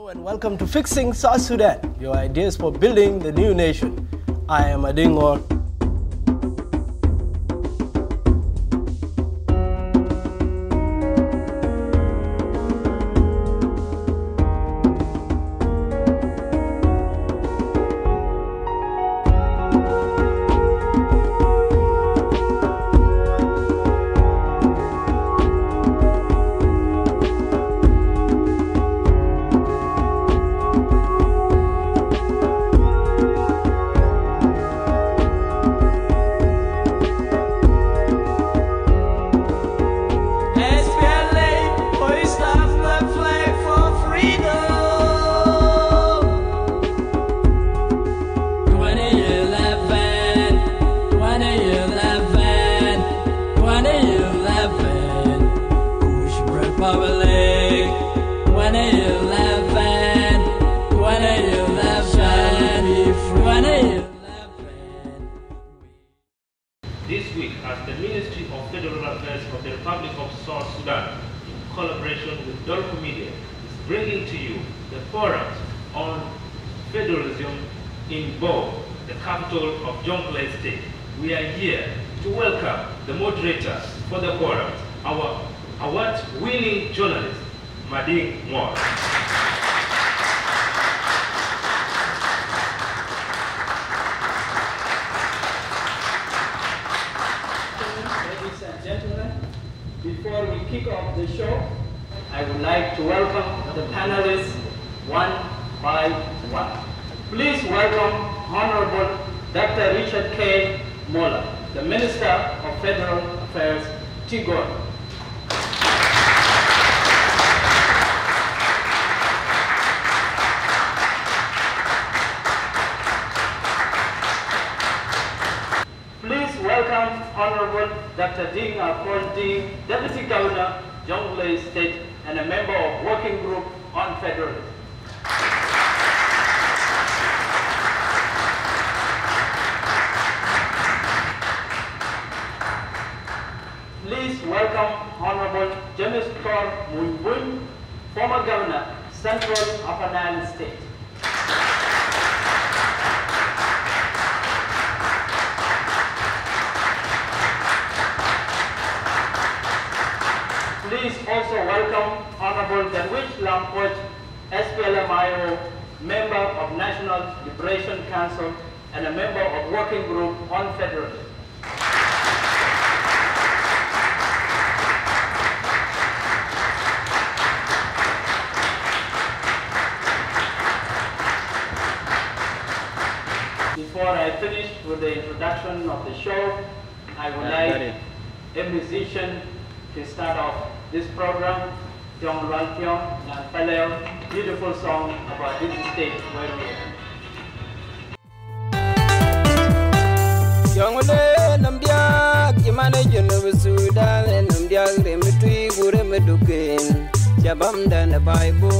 And welcome to Fixing South Sudan, your ideas for building the new nation. I am Adingor. This week, as the Ministry of Federal Affairs of the Republic of South Sudan, in collaboration with Dolco Media, is bringing to you the forum on federalism in BOR, the capital of Jonglei State. We are here to welcome the moderators for the forum, our award-winning journalist, Mading Moore. Before we kick off the show, I would like to welcome the panelists one by one. Please welcome Honorable Dr. Richard K. Moller, the Minister of Federal Affairs, Tigor. Please welcome Honorable Dr. Ding Apol Ding, Deputy Governor, Jonglei State, and a member of Working Group on Federalism. Please welcome Honorable James Tor Munbun, former Governor, Central Upper Nile State. Please also welcome Honorable Darwish Lampoch, SPLMIO, member of National Liberation Council and a member of Working Group on Federalism. Before I finish with the introduction of the show, I would like a musician to start off this program, John Ralphion, Nanpaleo, beautiful song about this state where we are. Young Namdia, Kimana of Sudan, and Namdia, Remitri, Guremedukin, Jabam than the Bible,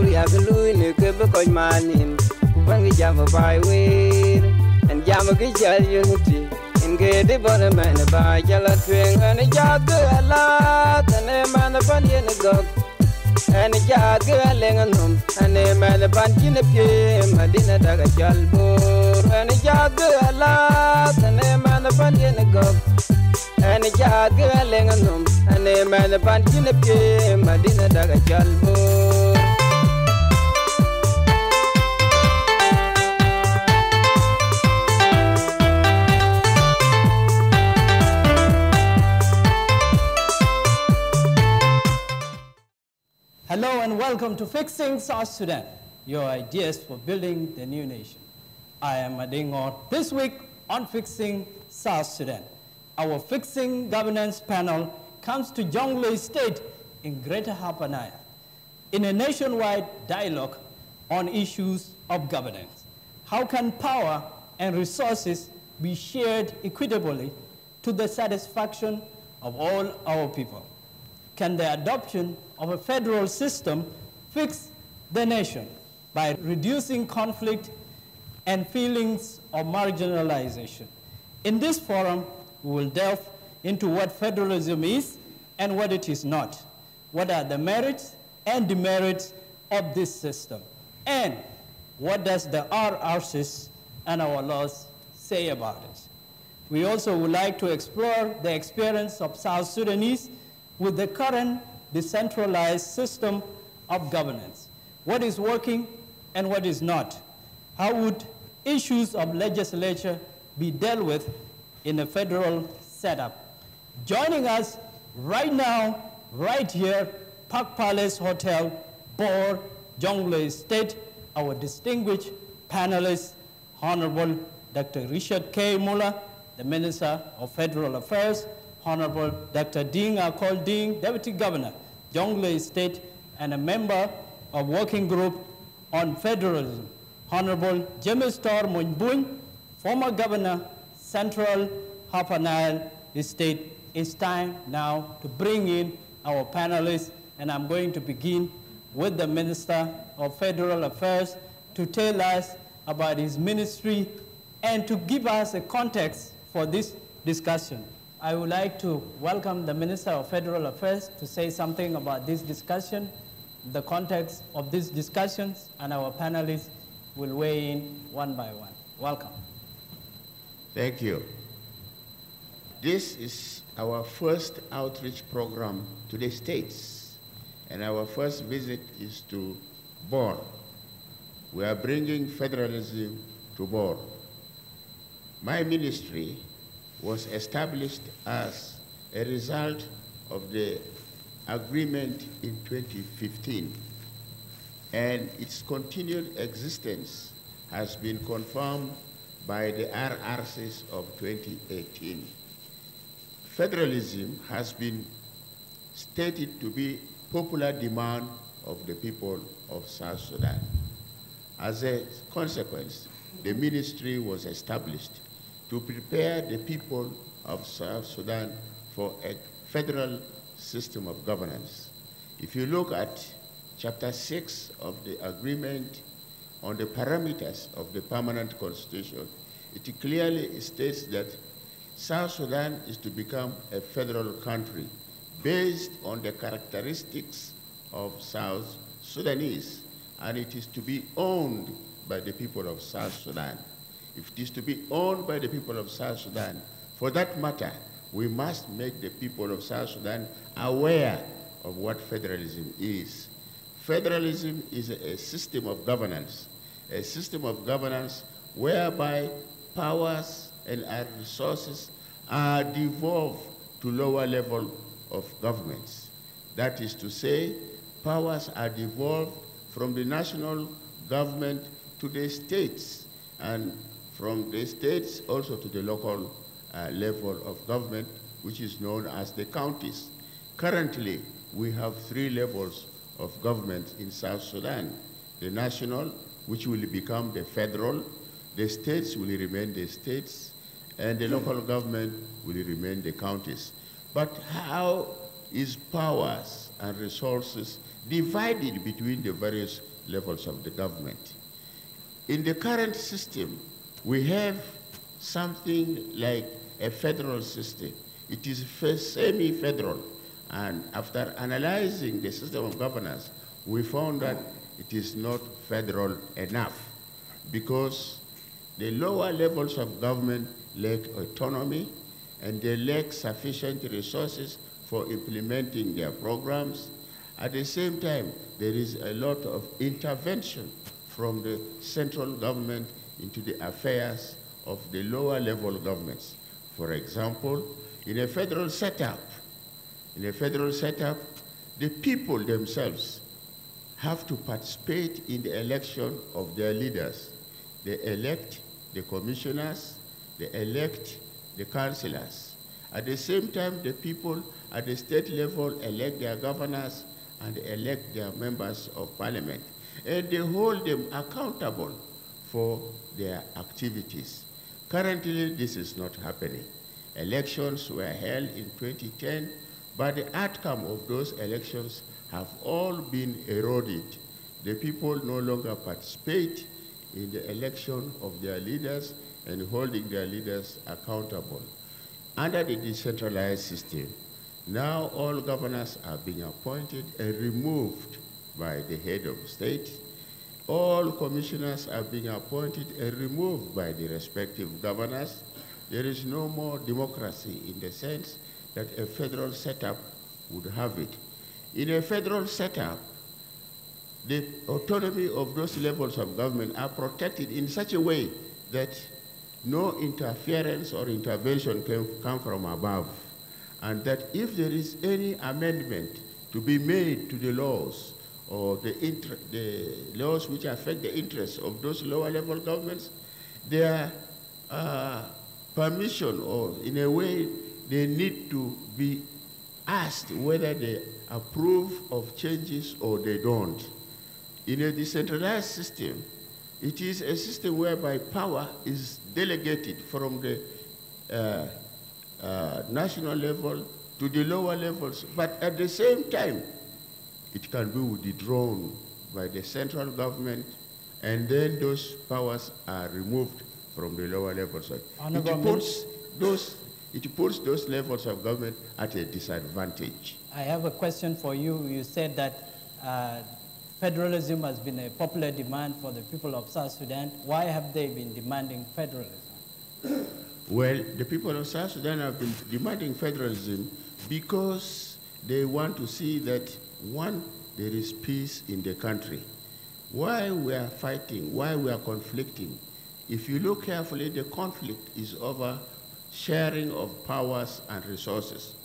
Yagalu, Nukebekoi Manim, Kupangi Java Byway, and Yamakija Unity. Get the bottom and by Jala Twing and a jog a lot and a man upon the dog and a jog a langanum and a man upon the pim, a dinner dog a jalbo and a jog a lot and a man upon the dog and a jog a langanum and a man upon the pim, a dinner dog a jalbo. Hello and welcome to Fixing South Sudan, your ideas for building the new nation. I am Adingor. This week on Fixing South Sudan, our Fixing Governance panel comes to Jonglei State in Greater Upper Nile in a nationwide dialogue on issues of governance. How can power and resources be shared equitably to the satisfaction of all our people? Can the adoption of a federal system fix the nation by reducing conflict and feelings of marginalization? In this forum, we will delve into what federalism is and what it is not. What are the merits and demerits of this system? And what does the RRCs and our laws say about it? We also would like to explore the experience of South Sudanese with the current decentralized system of governance. What is working and what is not? How would issues of legislature be dealt with in a federal setup? Joining us right now, right here, Park Palace Hotel, BOR, Jonglei State, our distinguished panelists, Honorable Dr. Richard K. Muller, the Minister of Federal Affairs, Honorable Dr. Ding Akol Ding, Deputy Governor, Jonglei State, and a member of Working Group on Federalism, Honorable James Tor Munbun, former Governor, Central Upper Nile State. It's time now to bring in our panelists, and I'm going to begin with the Minister of Federal Affairs to tell us about his ministry and to give us a context for this discussion. I would like to welcome the Minister of Federal Affairs to say something about this discussion, the context of these discussions, and our panelists will weigh in one by one. Welcome. Thank you. This is our first outreach program to the states, and our first visit is to BOR. We are bringing federalism to BOR. My ministry was established as a result of the agreement in 2015, and its continued existence has been confirmed by the RRCs of 2018. Federalism has been stated to be popular demand of the people of South Sudan. As a consequence, the ministry was established to prepare the people of South Sudan for a federal system of governance. If you look at Chapter 6 of the agreement on the parameters of the permanent constitution, it clearly states that South Sudan is to become a federal country based on the characteristics of South Sudanese, and it is to be owned by the people of South Sudan. If it is to be owned by the people of South Sudan, for that matter, we must make the people of South Sudan aware of what federalism is. Federalism is a system of governance whereby powers and our resources are devolved to lower level of governments. That is to say, powers are devolved from the national government to the states, and from the states also to the local level of government, which is known as the counties. Currently, we have 3 levels of government in South Sudan: the national, which will become the federal, the states will remain the states, and the local government will remain the counties. But how is powers and resources divided between the various levels of the government? In the current system, we have something like a federal system. It is semi-federal, and after analyzing the system of governance, we found that it is not federal enough, because the lower levels of government lack autonomy, and they lack sufficient resources for implementing their programs. At the same time, there is a lot of intervention from the central government into the affairs of the lower level governments. For example, in a federal setup, the people themselves have to participate in the election of their leaders. They elect the commissioners, they elect the councillors. At the same time, the people at the state level elect their governors and elect their members of parliament. And they hold them accountable for their activities. Currently, this is not happening. Elections were held in 2010, but the outcome of those elections have all been eroded. The people no longer participate in the election of their leaders and holding their leaders accountable. Under the decentralized system, now all governors are being appointed and removed by the head of state. All commissioners are being appointed and removed by the respective governors. There is no more democracy in the sense that a federal setup would have it. In a federal setup, the autonomy of those levels of government are protected in such a way that no interference or intervention can come from above, and that if there is any amendment to be made to the laws or the laws which affect the interests of those lower level governments, their permission, or in a way they need to be asked whether they approve of changes or they don't. In a decentralized system, it is a system whereby power is delegated from the national level to the lower levels, but at the same time, it can be withdrawn by the central government, and then those powers are removed from the lower levels. It puts those levels of government at a disadvantage. I have a question for you. You said that federalism has been a popular demand for the people of South Sudan. Why have they been demanding federalism? Well, the people of South Sudan have been demanding federalism because they want to see that, one, there is peace in the country. Why we are fighting, why we are conflicting, if you look carefully, the conflict is over sharing of powers and resources.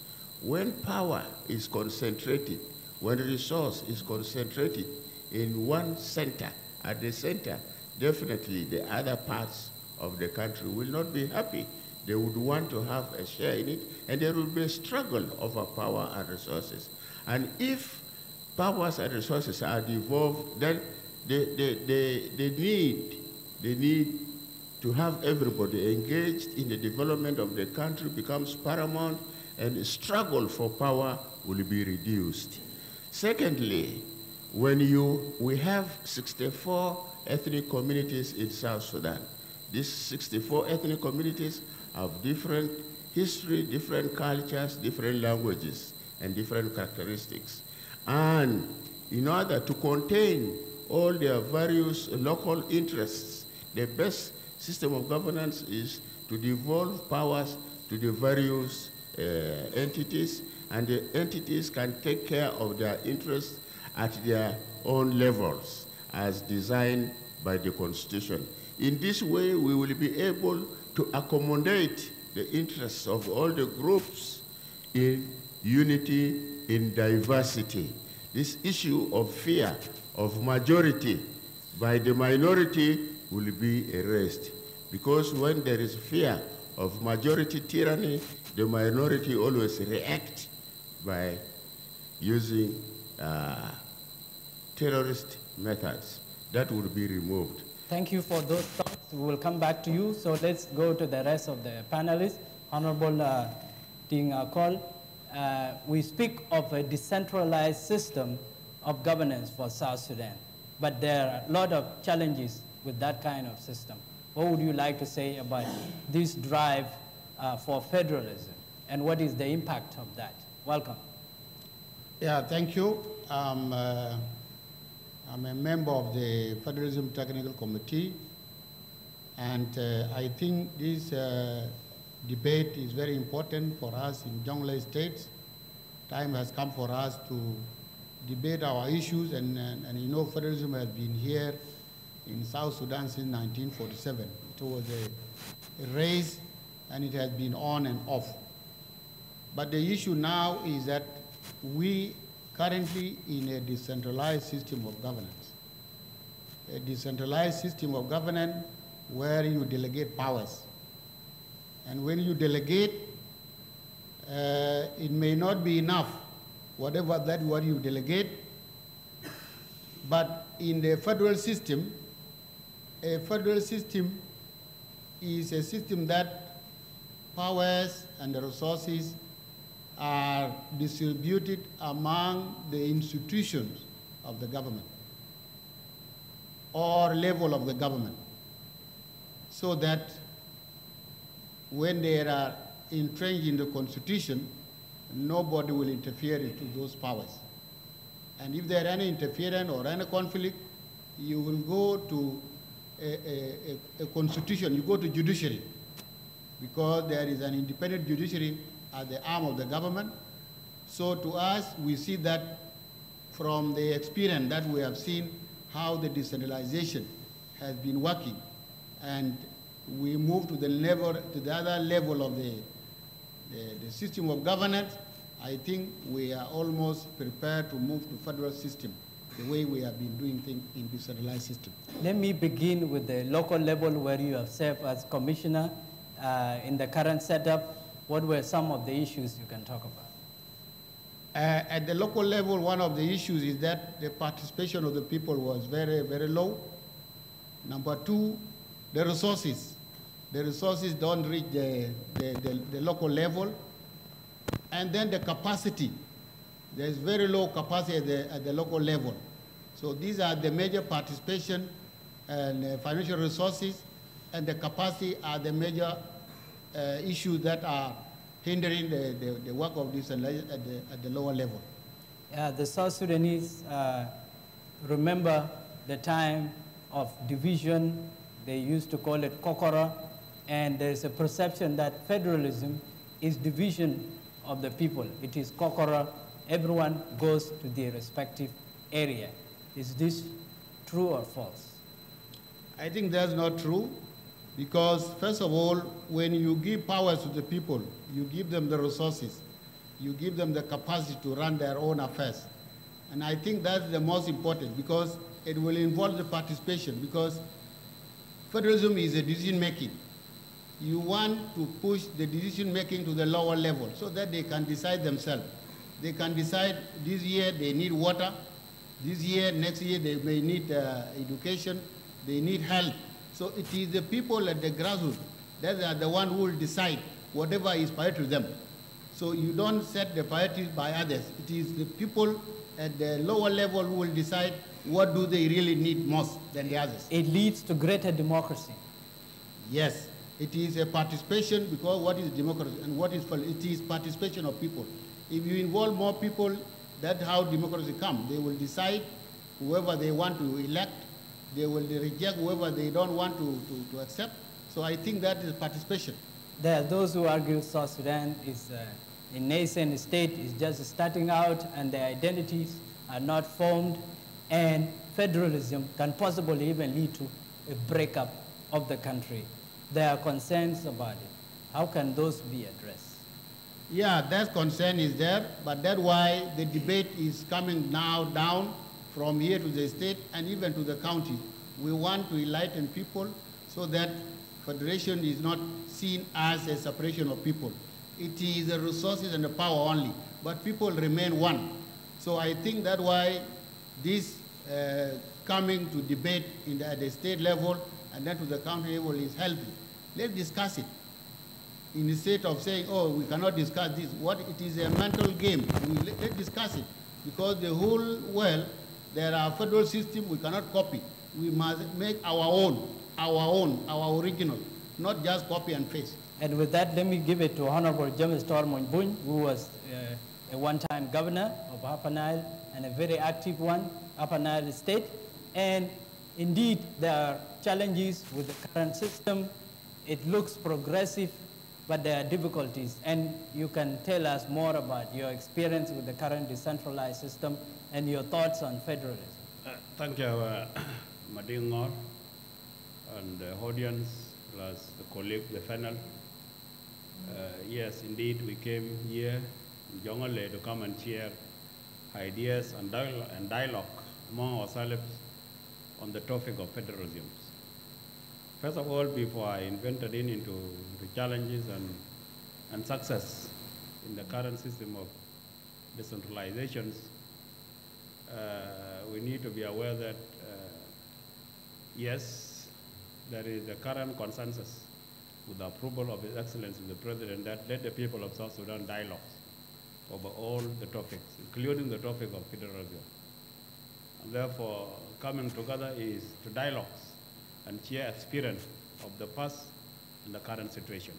When power is concentrated, when resource is concentrated in one center, at the center, definitely the other parts of the country will not be happy. They would want to have a share in it, and there will be a struggle over power and resources. And if powers and resources are devolved, then the need to have everybody engaged in the development of the country becomes paramount, and the struggle for power will be reduced. Secondly, when we have 64 ethnic communities in South Sudan, these 64 ethnic communities have different history, different cultures, different languages, and different characteristics. And in order to contain all their various local interests, the best system of governance is to devolve powers to the various entities, and the entities can take care of their interests at their own levels as designed by the Constitution. In this way, we will be able to accommodate the interests of all the groups in unity, in diversity. This issue of fear of majority by the minority will be erased, because when there is fear of majority tyranny, the minority always react by using terrorist methods. That would be removed. Thank you for those thoughts. We will come back to you. So let's go to the rest of the panelists. Honorable Ting Akol, we speak of a decentralized system of governance for South Sudan, but there are a lot of challenges with that kind of system. What would you like to say about this drive for federalism, and what is the impact of that? Welcome. Yeah, thank you. I'm a member of the Federalism Technical Committee, and I think this debate is very important for us in Jonglei States. Time has come for us to debate our issues, and you know, federalism has been here in South Sudan since 1947. It was a race, and it has been on and off. But the issue now is that we currently in a decentralized system of governance. A decentralized system of governance where you delegate powers. And when you delegate, it may not be enough, what you delegate, but in the federal system, a federal system is a system that powers and the resources are distributed among the institutions of the government or level of the government, so that when they are entrenched in the Constitution, nobody will interfere into those powers. And if there are any interference or any conflict, you will go to a constitution, you go to judiciary, because there is an independent judiciary at the arm of the government. So to us, we see that from the experience that we have seen how the decentralization has been working, and we move to the level, to the other level of the system of governance. I think we are almost prepared to move to federal system, the way we have been doing things in decentralized system. Let me begin with the local level where you have served as commissioner in the current setup. What were some of the issues you can talk about? At the local level, one of the issues is that the participation of the people was very, very low. Number two, the resources. The resources don't reach the local level. And then the capacity. There's very low capacity at the local level. So these are the major participation, and financial resources and the capacity are the major issues that are hindering the work of this at the lower level. The South Sudanese remember the time of division. They used to call it kokora, and there's a perception that federalism is division of the people. It is kokora. Everyone goes to their respective area. Is this true or false? I think that's not true, because first of all, when you give powers to the people, you give them the resources, you give them the capacity to run their own affairs. And I think that's the most important, because it will involve the participation, because federalism is a decision making. You want to push the decision making to the lower level so that they can decide themselves. They can decide this year they need water, this year, next year they may need education, they need health. So it is the people at the grassroots that are the one who will decide whatever is priority to them. So you don't set the priorities by others. It is the people at the lower level who will decide what do they really need most than the others. It leads to greater democracy. Yes, it is a participation, because what is democracy and what is it is participation of people. If you involve more people, that's how democracy comes. They will decide whoever they want to elect. They will reject whoever they don't want to accept. So I think that is participation. There are those who argue South Sudan is a nascent state, is just starting out, and their identities are not formed, and federalism can possibly even lead to a breakup of the country. There are concerns about it. How can those be addressed? Yeah, that concern is there, but that's why the debate is coming now down from here to the state and even to the county. We want to enlighten people so that federation is not seen as a separation of people. It is the resources and the power only, but people remain one. So I think that's why this coming to debate at the state level and then to the county level is healthy. Let's discuss it. Instead of saying, oh, we cannot discuss this, what it is a mental game. Let's discuss it, because the whole world, there are federal systems we cannot copy. We must make our original, not just copy and paste. And with that, let me give it to Honorable James Tormonbuny, who was a one-time governor of Upper Nile and a very active one, Upper Nile State. And indeed, there are challenges with the current system. It looks progressive, but there are difficulties. And you can tell us more about your experience with the current decentralized system and your thoughts on federalism. Thank you, Madingor, and the audience, plus the colleague, the panel. Yes, indeed, we came here in Jongole to come and share ideas and dialogue among ourselves on the topic of federalism. First of all, before I ventured into the challenges and success in the current system of decentralizations, we need to be aware that, yes, there is a current consensus with the approval of His Excellency the President that let the people of South Sudan dialogue over all the topics, including the topic of federalism. And therefore, coming together is to dialogue and share experience of the past and the current situation.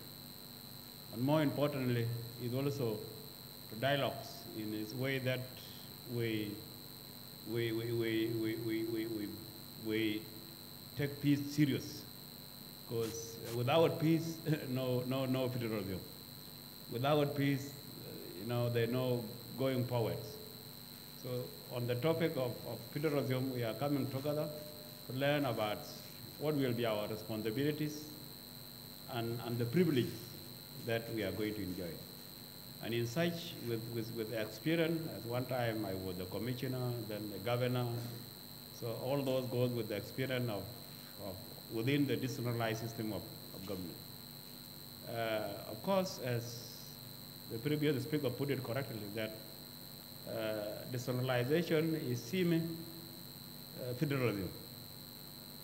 And more importantly, is also to dialogue in a way that we we take peace serious, because without peace, no federalism. Without peace, there's no going forward. So on the topic of federalism, we are coming together to learn about what will be our responsibilities and the privilege that we are going to enjoy. And in such, with experience, at one time I was the commissioner, then the governor, so all those goes with the experience of within the decentralized system of government. Of course, as the previous speaker put it correctly, that decentralization is semi-federalism,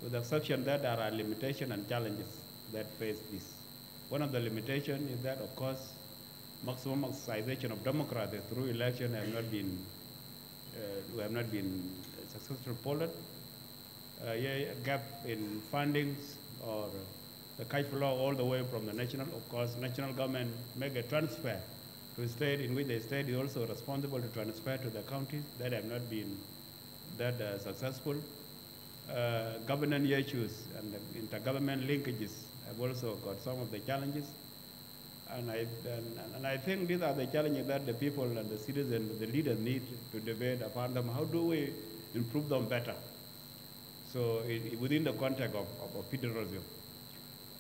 with the exception that there are limitations and challenges that face this. One of the limitations is that, of course, maximum exercisation of democracy through election have not been successfully followed. A gap in fundings or the cash flow all the way from the national. Of course, national government make a transfer to a state in which the state is also responsible to transfer to the counties that have not been that successful. Governance issues and the intergovernment linkages have also got some of the challenges. And I think these are the challenges that the people and the citizens, the leaders need to debate upon them. How do we improve them better? So within the context of federalism.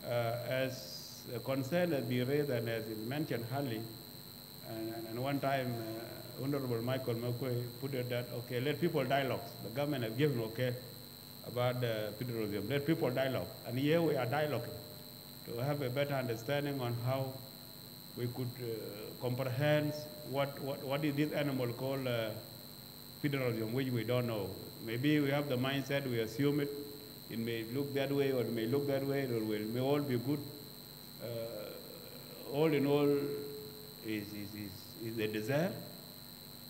As a concern has been raised and as is mentioned earlier, and one time Honorable Michael McQuay put it that, okay, let people dialogue. The government has given okay about federalism. Let people dialogue. And here we are dialoguing to have a better understanding on how we could comprehend what is this animal called federalism, which we don't know. Maybe we have the mindset, we assume it. It may look that way, or it may look that way, or it may all be good. All in all, is a desire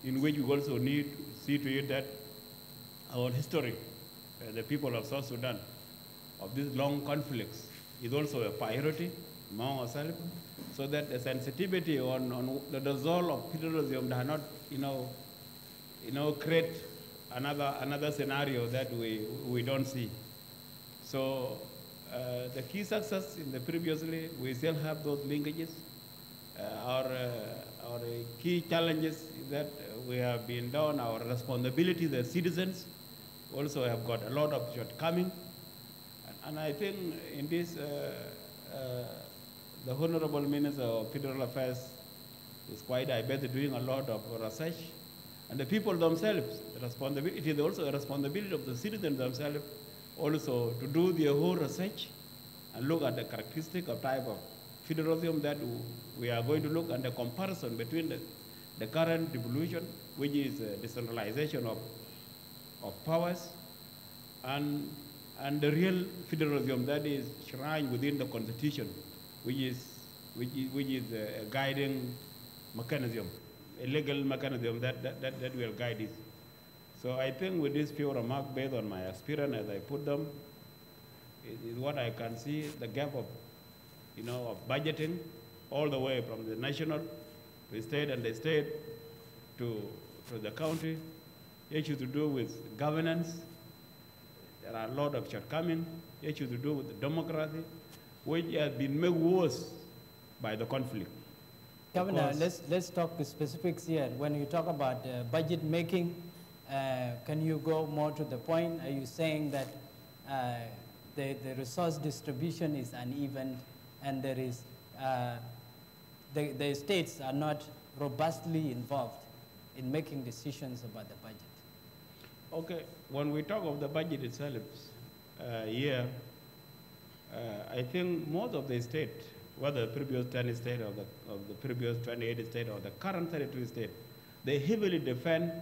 in which we also need to see to it that our history, the people of South Sudan, of these long conflicts, is also a priority among ourselves, so that the sensitivity on the result of federalism does not, create another scenario that we don't see. So the key success in the previously, we still have those linkages. Our key challenges is that we have been down our responsibility as citizens, also have got a lot of shortcomings. And I think in this, the Honorable Minister of Federal Affairs is quite, I bet, doing a lot of research. And the people themselves, it is also a responsibility of the citizens themselves also to do their whole research and look at the characteristic of type of federalism that we are going to look at, the comparison between the current devolution, which is decentralization of powers, and the real federalism that is enshrined within the Constitution, which is a guiding mechanism, a legal mechanism that will guide it. So I think with this few remarks, based on my experience as I put them, is what I can see the gap of, of budgeting all the way from the national to the state, and the state to the county. Issues to do with governance. There are a lot of shortcomings. Issues to do with democracy, which has been made worse by the conflict. Governor, let's talk the specifics here. When you talk about budget making, can you go more to the point? Are you saying that the resource distribution is uneven, and there is the states are not robustly involved in making decisions about the budget? Okay, when we talk of the budget itself, I think most of the states, whether the previous 10 states or the previous 28 states or the current 32 states, they heavily depend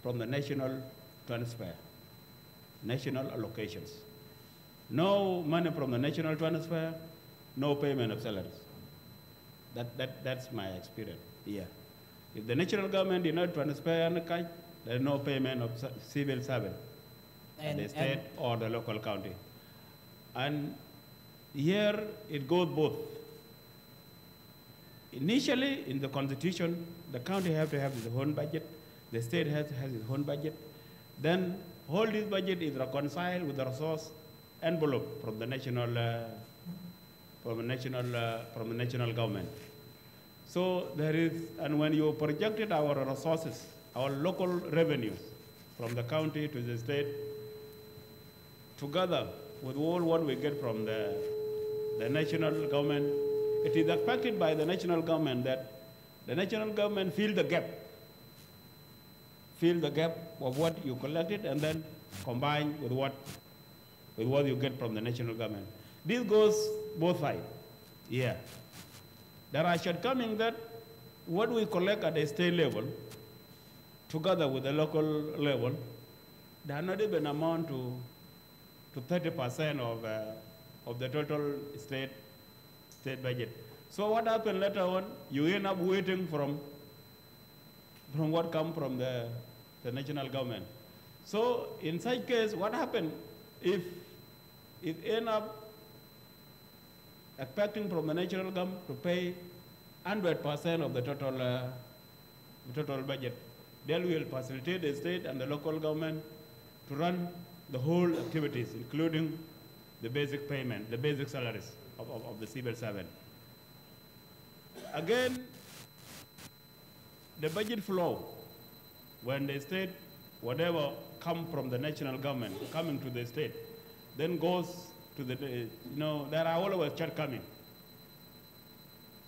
from the national transfer, national allocations. No money from the national transfer, no payment of salaries. That's my experience here. If the national government did not transfer any cash, there is no payment of civil servant at the state or the local county. And here it goes both. Initially, in the Constitution, the county have to have its own budget, the state has its own budget. Then all this budget is reconciled with the resource envelope from the national government. So there is, and when you projected our resources, our local revenues from the county to the state, together with all what we get from the national government, it is expected by the national government that the national government fill the gap of what you collected and then combine with what you get from the national government. This goes both sides. Yeah. There are shortcomings that what we collect at the state level, together with the local level, they are not even amount to 30% of the total state budget. So what happened later on? You end up waiting from what comes from the national government. So in such case, what happened if it end up expecting from the national government to pay 100% of the total budget? They will facilitate the state and the local government to run the whole activities, including the basic payment, the basic salaries of the civil servant. Again, the budget flow, when the state, whatever come from the national government, coming to the state, then goes to the, there are always shortcomings.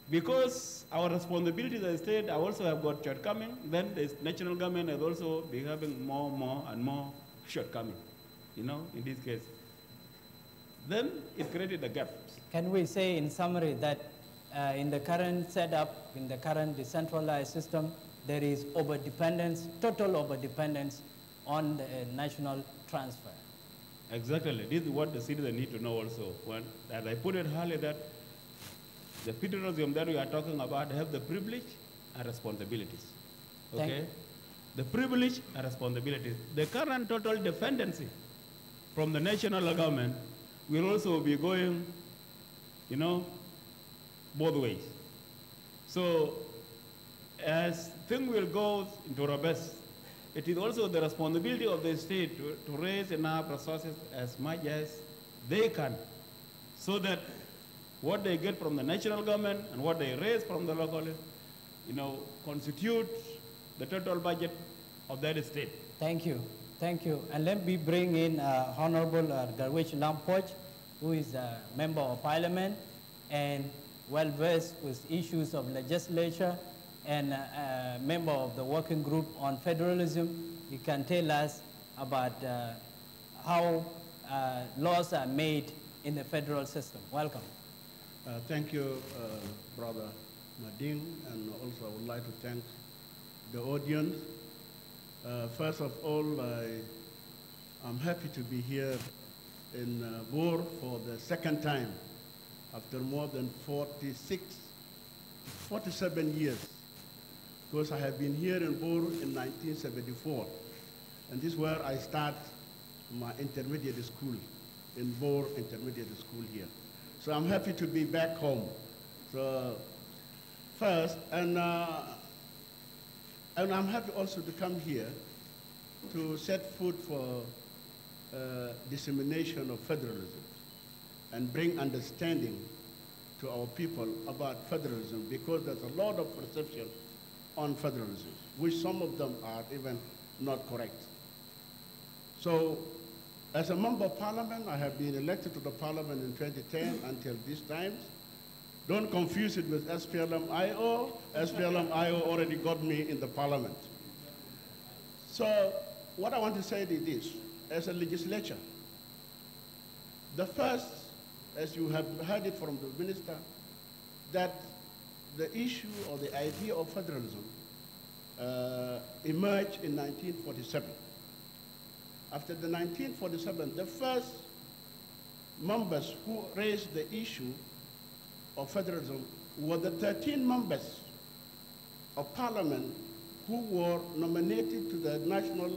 Because our responsibilities as a state also have got shortcomings, then the national government has also been having more and more shortcomings, in this case. Then it created a gap. Can we say in summary that in the current setup, in the current decentralized system, there is overdependence, total overdependence on the national transfer? Exactly. This is what the citizens need to know also. As I put it earlier, that the federalism that we are talking about have the privilege and responsibilities. Okay? The privilege and responsibilities. The current total dependency from the national government will also be going, both ways. So as things will go into robust, it is also the responsibility of the state to raise enough resources as much as they can, so that what they get from the national government and what they raise from the local, constitute the total budget of that state. Thank you. Thank you. And let me bring in Honorable Garwich Lampoch, who is a member of parliament and well-versed with issues of legislature and a member of the working group on federalism. He can tell us about how laws are made in the federal system. Welcome. Thank you, Brother Mading, and also I would like to thank the audience. First of all, I'm happy to be here in BOR for the second time after more than 47 years, because I have been here in BOR in 1974, and this is where I start my intermediate school, in BOR Intermediate School here. So I'm happy to be back home. So first, and I'm happy also to come here to set foot for dissemination of federalism and bring understanding to our people about federalism, because there's a lot of perception on federalism, which some of them are even not correct. So as a member of parliament, I have been elected to the parliament in 2010 until this time. Don't confuse it with SPLM-IO. SPLM-IO already got me in the parliament. So what I want to say is this: as a legislature, the first, as you have heard it from the minister, that the issue or the idea of federalism emerged in 1947. After the 1947, the first members who raised the issue of federalism were the 13 members of parliament who were nominated to the national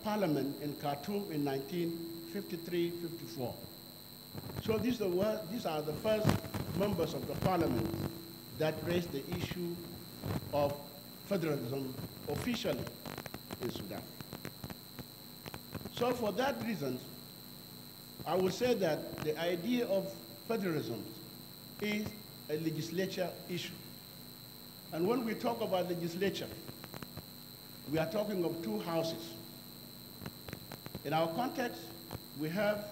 parliament in Khartoum in 1953-54. So these are the first members of the parliament that raised the issue of federalism officially in Sudan. So for that reason, I would say that the idea of federalism is a legislature issue. And when we talk about legislature, we are talking of two houses. In our context, we have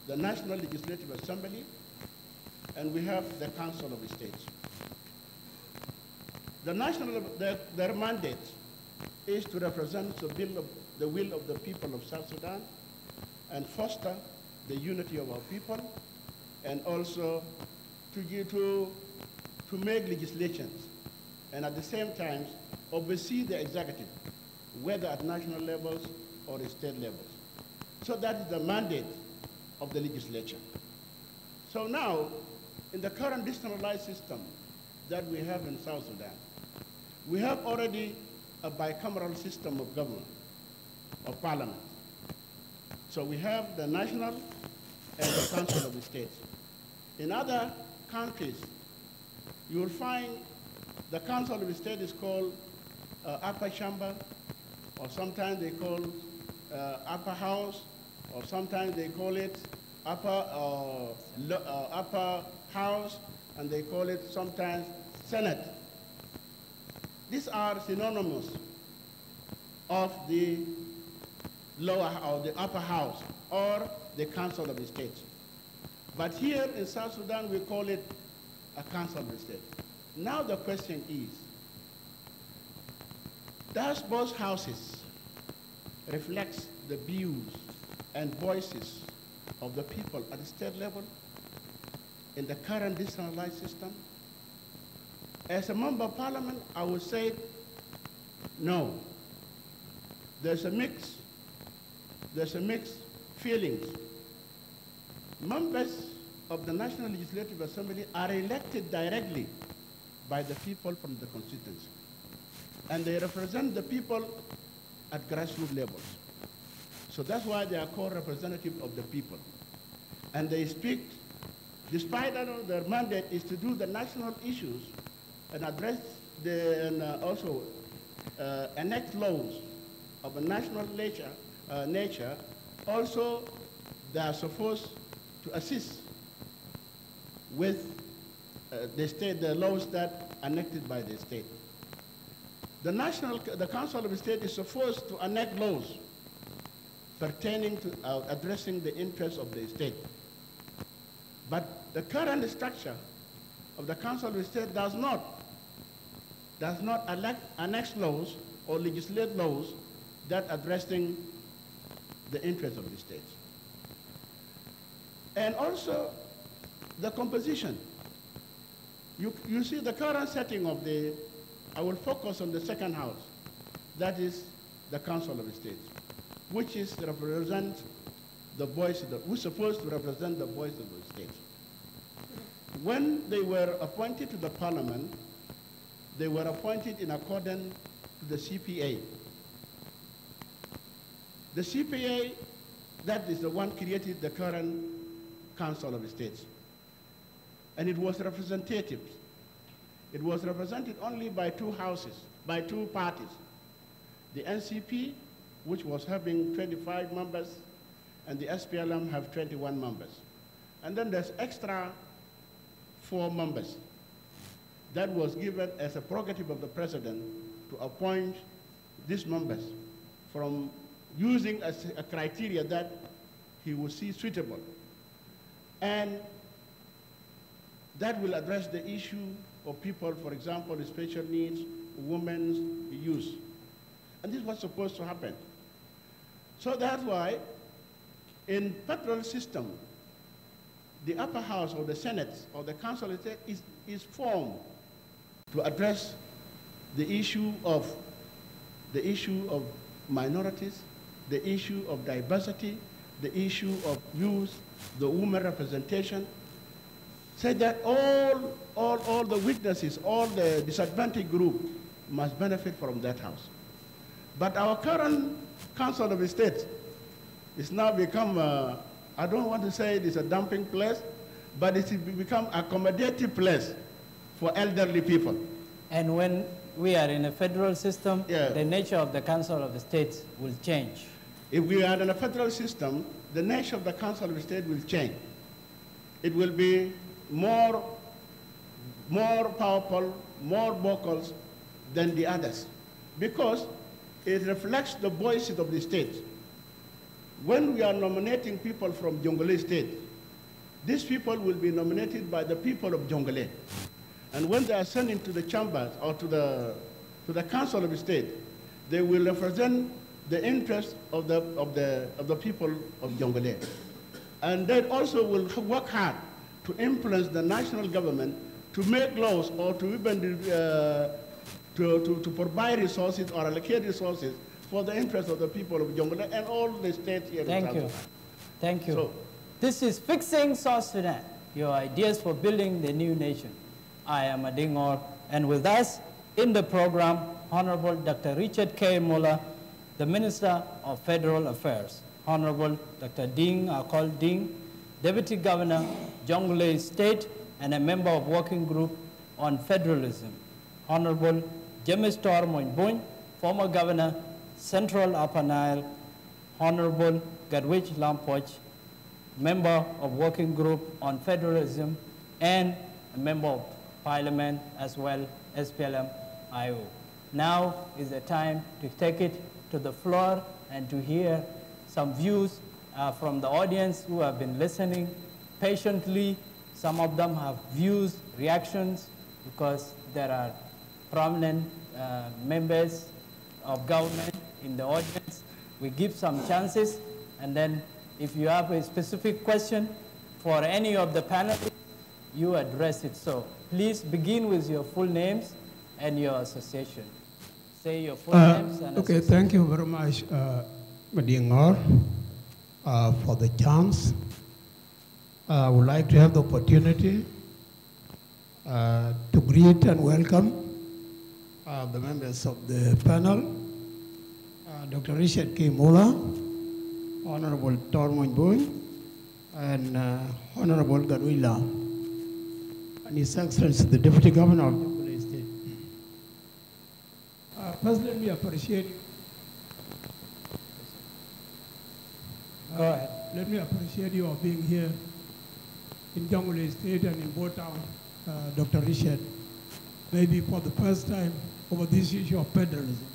the National Legislative Assembly, and we have the Council of the States. Their mandate is to represent the will of the people of South Sudan and foster the unity of our people, and also to make legislations, and at the same time oversee the executive, whether at national levels or state levels. So that is the mandate of the legislature. So now, in the current decentralized system that we have in South Sudan, we have already a bicameral system of government, of parliament. So we have the national and the Council of the States. In other countries, you will find the Council of the State is called upper chamber, or sometimes they call upper house, or sometimes they call it upper house, and they call it sometimes Senate. These are synonymous of the lower or the upper house or the Council of the State. But here in South Sudan, we call it a Council of the State. Now the question is, does both houses reflect the views and voices of the people at the state level in the current decentralized system? As a member of parliament, I would say no. There's a mixed feelings. Members of the National Legislative Assembly are elected directly by the people from the constituency, and they represent the people at grassroots levels. So that's why they are called representatives of the people. And they speak, despite that their mandate is to do the national issues and address and also enact laws of a national nature, also they are supposed to assist with the laws that are enacted by the state. The Council of the State is supposed to enact laws pertaining to addressing the interests of the state. But the current structure of the Council of the State does not annex laws or legislate laws that addressing the interests of the state. And also the composition. You see the current setting of I will focus on the second house, that is the Council of the State, which is to represent the voice, who's supposed to represent the voice of the state. When they were appointed to the parliament, they were appointed in accordance to the CPA. The CPA, that is the one created the current Council of the States. And it was representative. It was represented only by two houses, by two parties. The NCP, which was having 25 members, and the SPLM have 21 members. And then there's extra 4 members. That was given as a prerogative of the president to appoint these members from using a criteria that he would see suitable. And that will address the issue of people, for example, with special needs, women's youth. And this was supposed to happen. So that's why in federal system, the upper house or the Senate or the Council is formed to address the issue of minorities, the issue of diversity, the issue of youth, the women representation. Say that all the weaknesses, all the disadvantaged group must benefit from that house. But our current Council of the State is now become, I don't want to say it is a dumping place, but it's become an accommodative place for elderly people. And when we are in a federal system, the nature of the Council of the States will change. If we are in a federal system, the nature of the Council of State will change. It will be more powerful, more vocal than the others, because it reflects the voices of the state. When we are nominating people from Jonglei State, these people will be nominated by the people of Jonglei. And when they are sent into the chambers or to the Council of State, they will represent the interests of the people of Jonglei. And they also will work hard to influence the national government to make laws or to even to provide resources or allocate resources for the interest of the people of Jonglei and all the states here. Thank you. Thank you. So, this is Fixing South Sudan, your ideas for building the new nation. I am Adingor, and with us in the program, Honorable Dr. Richard K. Muller, the Minister of Federal Affairs. Honorable Dr. Ding Akol Ding, Deputy Governor, Jonglei State, and a member of Working Group on Federalism. Honorable James Tormoinboin, former Governor, Central Upper Nile. Honorable Gadwich Lampoch, member of Working Group on Federalism, and a member of Parliament as well as SPLM-IO. Now is the time to take it to the floor and to hear some views from the audience who have been listening patiently. Some of them have views, reactions, because there are prominent members of government in the audience. We give some chances, and then if you have a specific question for any of the panelists, you address it. So please begin with your full names and your association. Say your full names and okay, association. thank you very much, Madingor, for the chance. I would like to have the opportunity to greet and welcome the members of the panel, Dr. Richard K. Muller, Honorable Tormoin Boone, and Honorable Gadwila, and His Excellency, the Deputy Governor of Jonglei State. First, let me appreciate you. Go ahead. Let me appreciate you of being here in Jonglei State and in Botown, Dr. Richard, maybe for the first time over this issue of federalism.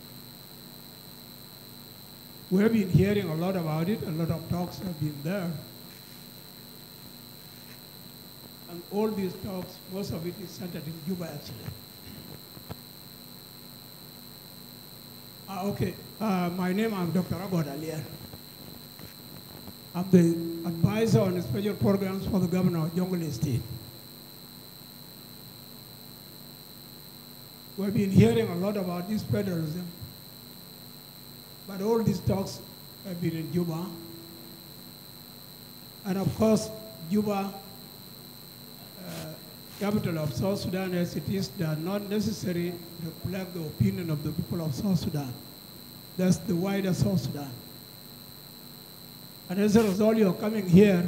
We have been hearing a lot about it, a lot of talks have been there. And all these talks, most of it is centered in Juba, actually. My name is Dr. Agod Alier. I'm the advisor on special programs for the governor of Jonglei State. We've been hearing a lot about this federalism, but all these talks have been in Juba. And of course, Juba, capital of South Sudan as it is, does not necessarily reflect the opinion of the people of South Sudan. That's the wider South Sudan. And as a result, you're coming here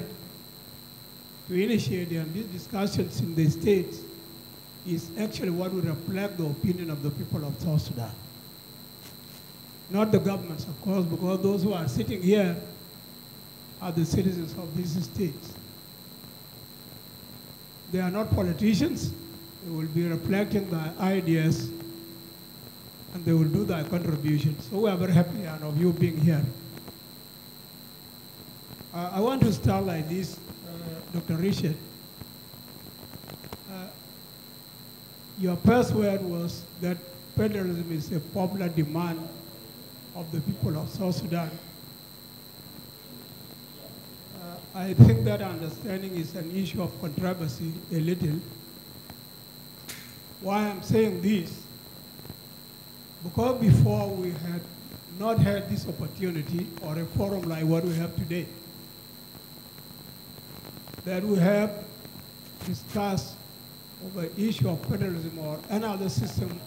to initiate these discussions in the states is actually what would reflect the opinion of the people of South Sudan. Not the governments, of course, because those who are sitting here are the citizens of these states. They are not politicians. They will be reflecting their ideas, and they will do their contributions. So we are very happy of you being here. I want to start like this, Dr. Richard. Your first word was that federalism is a popular demand of the people of South Sudan. I think that understanding is an issue of controversy a little. Why I'm saying this, because before we had not had this opportunity or a forum like what we have today, that we have discussed over the issue of federalism or another system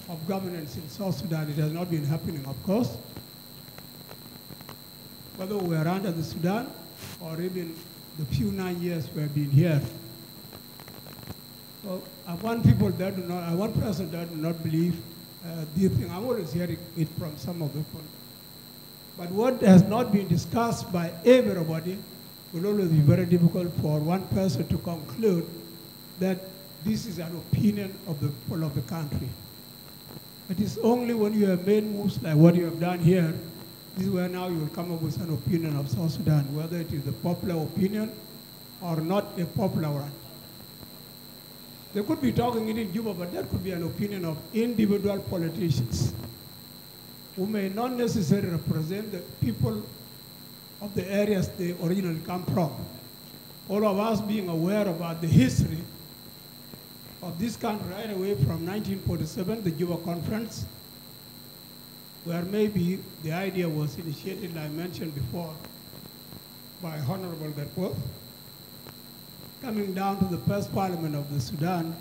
of governance in South Sudan. It has not been happening, of course. Whether we are under the Sudan or even the few 9 years we have been here. So I want people that do not, I want persons that do not believe this thing. I'm always hearing it from some of the people But what has not been discussed by everybody will always be very difficult for one person to conclude that this is an opinion of the people of the country. It is only when you have made moves like what you have done here, this is where now you will come up with an opinion of South Sudan, whether it is a popular opinion or not a popular one. They could be talking it in Juba, but that could be an opinion of individual politicians who may not necessarily represent the people of the areas they originally come from. All of us being aware about the history of this country right away from 1947, the Juba Conference, where maybe the idea was initiated, like I mentioned before, by Honorable Garkwo, coming down to the first parliament of the Sudan,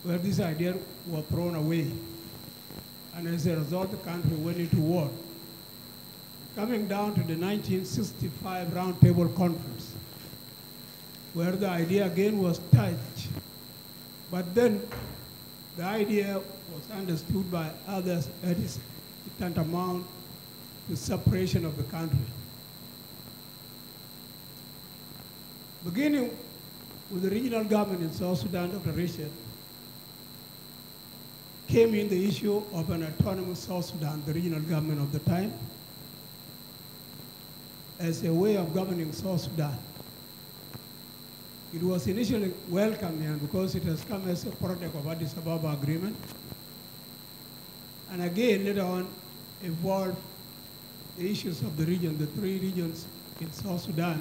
where this idea was thrown away. And as a result, the country went into war. Coming down to the 1965 Roundtable Conference, where the idea again was touched. But then the idea was understood by others that is tantamount to separation of the country. Beginning with the regional government in South Sudan, Dr. Richard, came in the issue of an autonomous South Sudan, the regional government of the time, as a way of governing South Sudan. It was initially welcomed here because it has come as a product of Addis Ababa Agreement, and again later on evolved the issues of the region, the three regions in South Sudan.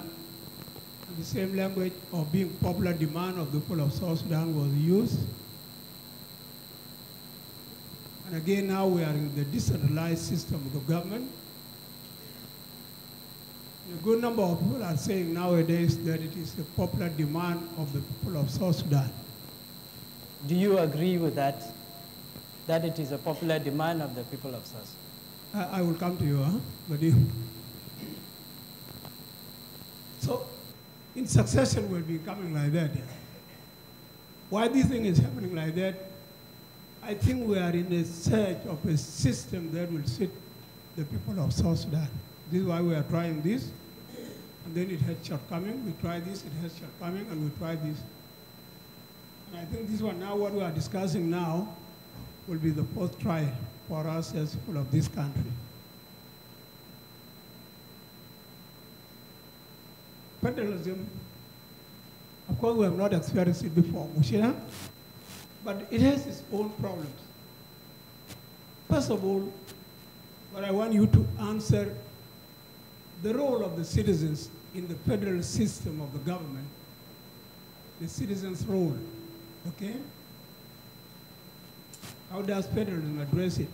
And the same language of being popular demand of the people of South Sudan was used. And again now we are in the decentralized system of the government. A good number of people are saying nowadays that it is the popular demand of the people of South Sudan. Do you agree with that, that it is a popular demand of the people of South Sudan? I will come to you, but so in succession will be coming like that. Yeah. Why this thing is happening like that, I think we are in a search of a system that will suit the people of South Sudan. This is why we are trying this, and then it has shortcoming. We try this, it has shortcoming, and we try this. And I think this one now, what we are discussing now, will be the fourth trial for us as people of this country. Federalism, of course we have not experienced it before, but it has its own problems. First of all, what I want you to answer, the role of the citizens in the federal system of the government, the citizens' role, okay? How does federalism address it?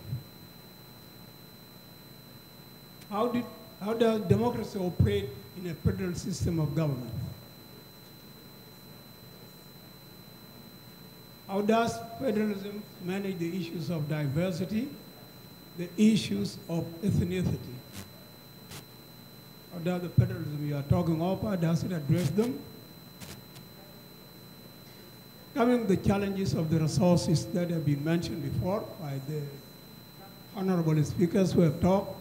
How does democracy operate in a federal system of government? How does federalism manage the issues of diversity, the issues of ethnicity? How does the federalism you are talking of, how does it address them? Coming to the challenges of the resources that have been mentioned before by the honorable speakers who have talked,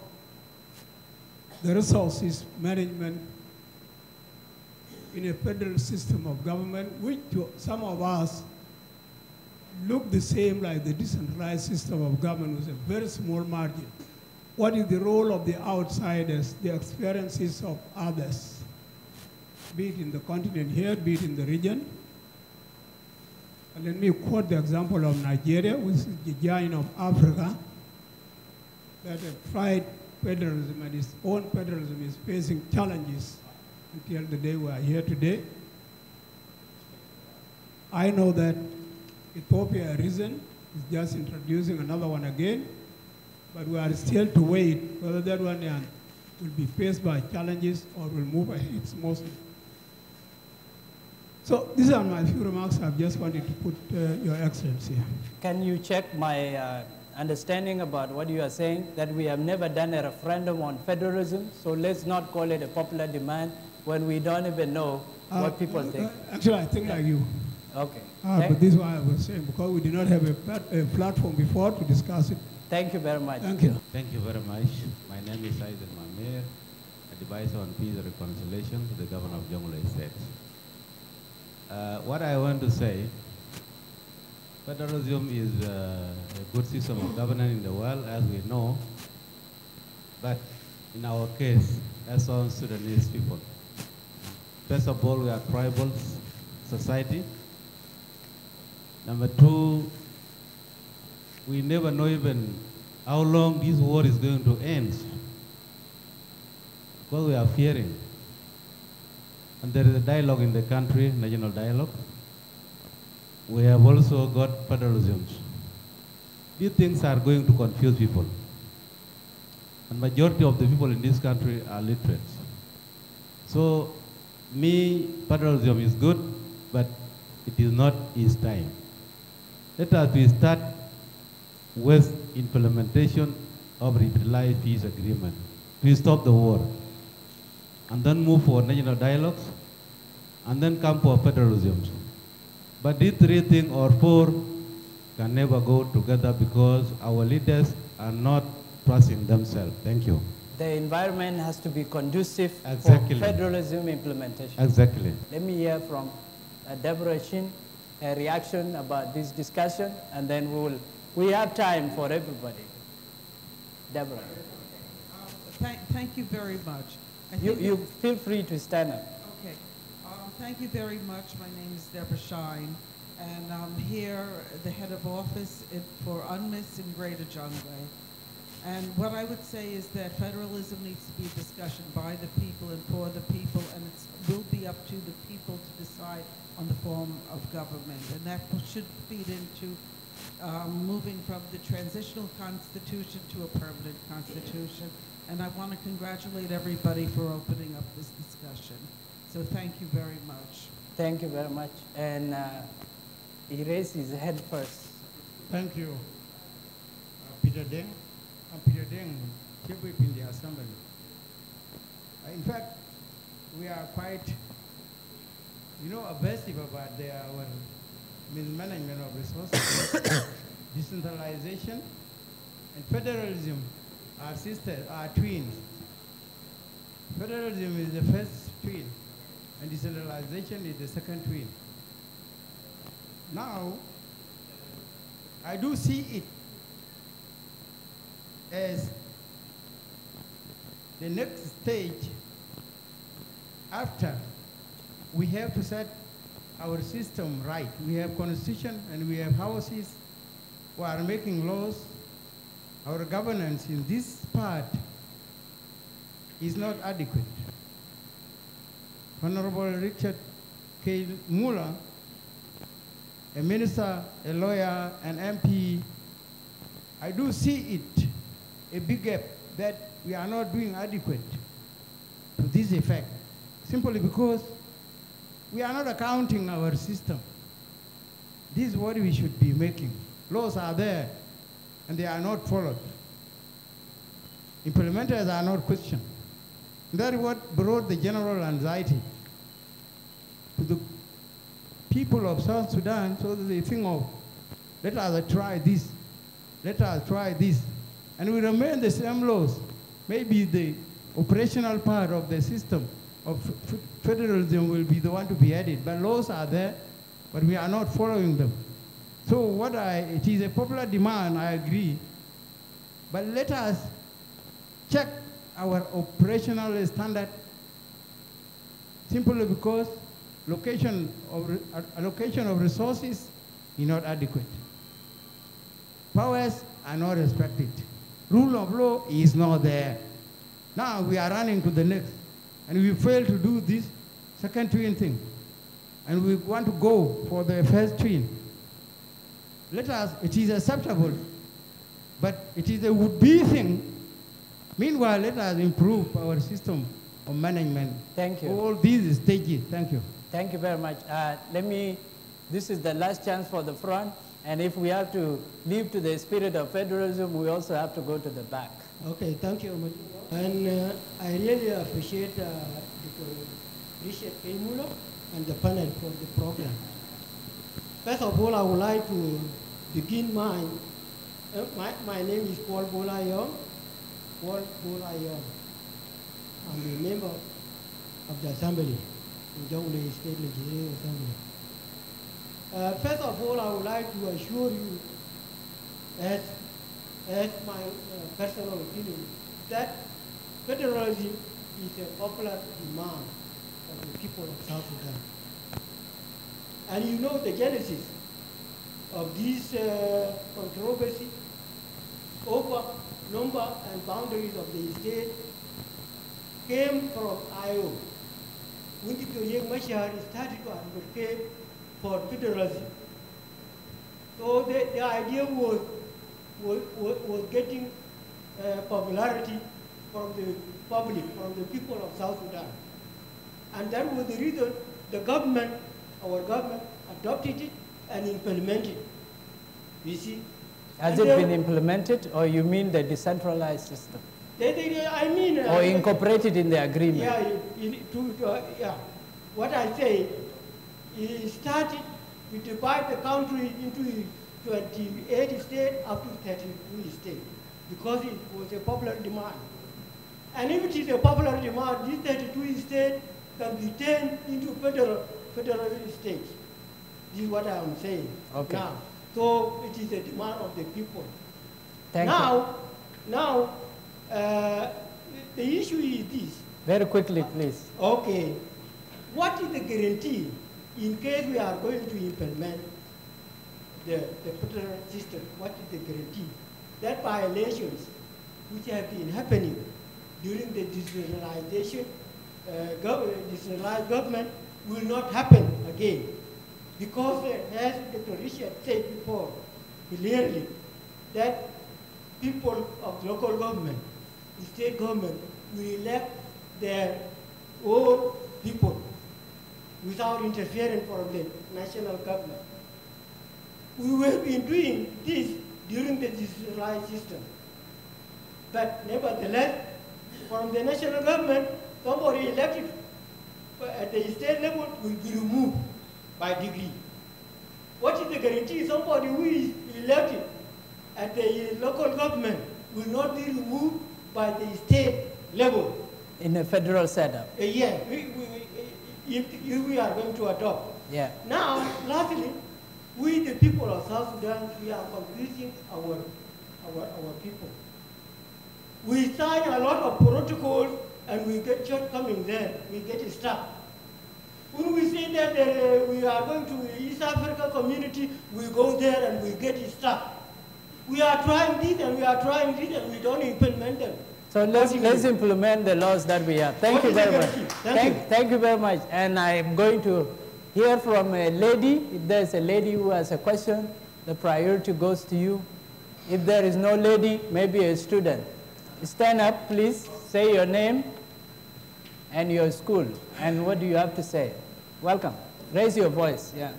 the resources management in a federal system of government, which to some of us look the same like the decentralized system of government with a very small margin. What is the role of the outsiders, the experiences of others, be it in the continent here, be it in the region? And let me quote the example of Nigeria, which is the giant of Africa, that have tried federalism, and its own federalism is facing challenges until the day we are here today. I know that Ethiopia has risen, is just introducing another one again, but we are still to wait whether that one will be faced by challenges or will move ahead smoothly. So these are my few remarks. I've just wanted to put Your Excellency. Can you check my understanding about what you are saying, that we have never done a referendum on federalism, so let's not call it a popular demand when we don't even know what people think? Actually, I think like you. Okay. But this is why I was saying, because we did not have a platform before to discuss it Thank you very much. Thank you. Thank you very much. My name is Isaac Mamir, advisor on peace and reconciliation to the governor of Jonglei State. What I want to say, federalism is a good system of governance in the world, as we know, but in our case, as South Sudanese people, first of all, we are tribal society. Number two, we never know even how long this war is going to end, because we are fearing. And there is a dialogue in the country, national dialogue. We have also got federalism. These things are going to confuse people. And majority of the people in this country are literate. So, federalism is good, but it is not its time. Let us start with implementation of revitalized peace agreement to stop the war, and then move for national dialogues, and then come for federalism. But these three things or four can never go together because our leaders are not trusting themselves. Thank you. The environment has to be conducive Exactly. for federalism implementation. Exactly. Let me hear from Deborah Shin, a reaction about this discussion, and then we have time for everybody. Deborah. Thank you very much. You feel free to stand up. Okay. Thank you very much. My name is Deborah Shine, and I'm here, the head of office for UNMISS in Greater Jonglei. And what I would say is that federalism needs to be a discussion by the people and for the people, and it will be up to the people to decide on the form of government. And that should feed into moving from the transitional constitution to a permanent constitution. And I want to congratulate everybody for opening up this discussion. So thank you very much. Thank you very much. And he raised his hand first. Thank you. Peter Deng. I'm Peter Deng, Chief Whip in the Assembly. In fact, we are quite, aversive about our mismanagement of resources, decentralization, and federalism. Our sisters, our twins. Federalism is the first twin, and decentralization is the second twin. Now, I do see it as the next stage after we have to set our system right. We have constitution and we have houses who are making laws. Our governance in this part is not adequate. Honorable Richard K. Muller, a minister, a lawyer, an MP, I do see it, a big gap that we are not doing adequate to this effect, simply because we are not accounting our system. This is what we should be making. Laws are there, and they are not followed. Implementers are not questioned. That is what brought the general anxiety to the people of South Sudan, so that they think of, let us try this, let us try this. And we remain the same laws. Maybe the operational part of the system of federalism will be the one to be added, but laws are there, but we are not following them. So it is a popular demand, I agree, but let us check our operational standard simply because allocation of resources is not adequate. Powers are not respected. Rule of law is not there. Now we are running to the next, and we fail to do this second twin thing, and we want to go for the first twin. It is acceptable, but it is a would-be thing. Meanwhile, let us improve our system of management. Thank you. All these stages. Thank you. Thank you very much. This is the last chance for the front, and if we have to live to the spirit of federalism, we also have to go to the back. Okay, thank you. And I really appreciate Richard K. Muller and the panel for the program. First of all, I would like to begin my My name is Paul Bolayong. Paul Bolayong. I'm a member of the Assembly, in Jonglei State Legislative Assembly. First of all, I would like to assure you, as my personal opinion, that federalism is a popular demand of the people of South Sudan. And you know the genesis of this controversy over number and boundaries of the state came from IO. When Dr. Riek Machar started to advocate for federalism. So the idea was getting popularity from the public, from the people of South Sudan. And that was the reason the government, our government, adopted it and implemented it. You see? Has it been implemented, or you mean the decentralized system? I mean... or incorporated in the agreement? Yeah, what I say, it started to divide the country into 28 states up to 32 states, because it was a popular demand. And if it is a popular demand, these 32 states can be turned into federal states. This is what I am saying. Okay. Now, so it is a demand of the people. Thank you. Now, the issue is this. Very quickly, please. Okay. What is the guarantee in case we are going to implement the federal system? What is the guarantee that violations which have been happening during the decentralization, decentralized government will not happen again? Because as Dr. Richard said before, clearly, that people of local government, the state government, will elect their own people without interference from the national government. We have been doing this during the decentralized system. But nevertheless, from the national government, somebody elected at the state level will be removed by degree. What is the guarantee somebody who is elected at the local government will not be removed by the state level? In a federal setup? Yeah, if we are going to adopt. Yeah. Now, lastly, we the people of South Sudan, we are confusing our people. We sign a lot of protocols and we get shortcomings there, we get stuck. When we say that we are going to East Africa community, we go there and we get stuck. We are trying this and we are trying this and we don't implement them. So let's implement the laws that we have. Thank you very much. Thank you very much. And I'm going to hear from a lady. If there's a lady who has a question, the priority goes to you. If there is no lady, maybe a student. Stand up, please. Say your name and your school. And what do you have to say? Welcome. Raise your voice. Yeah.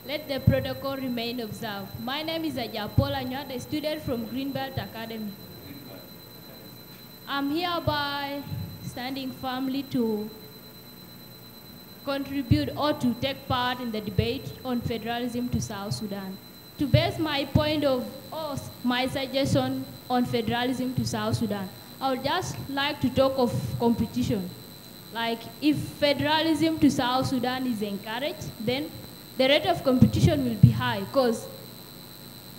Let the protocol remain observed. My name is Ajapola Nyat, a student from Greenbelt Academy. I'm hereby standing firmly to contribute or to take part in the debate on federalism to South Sudan. To base my point of, or my suggestion on federalism to South Sudan, I would just like to talk of competition. Like, if federalism to South Sudan is encouraged, then the rate of competition will be high, because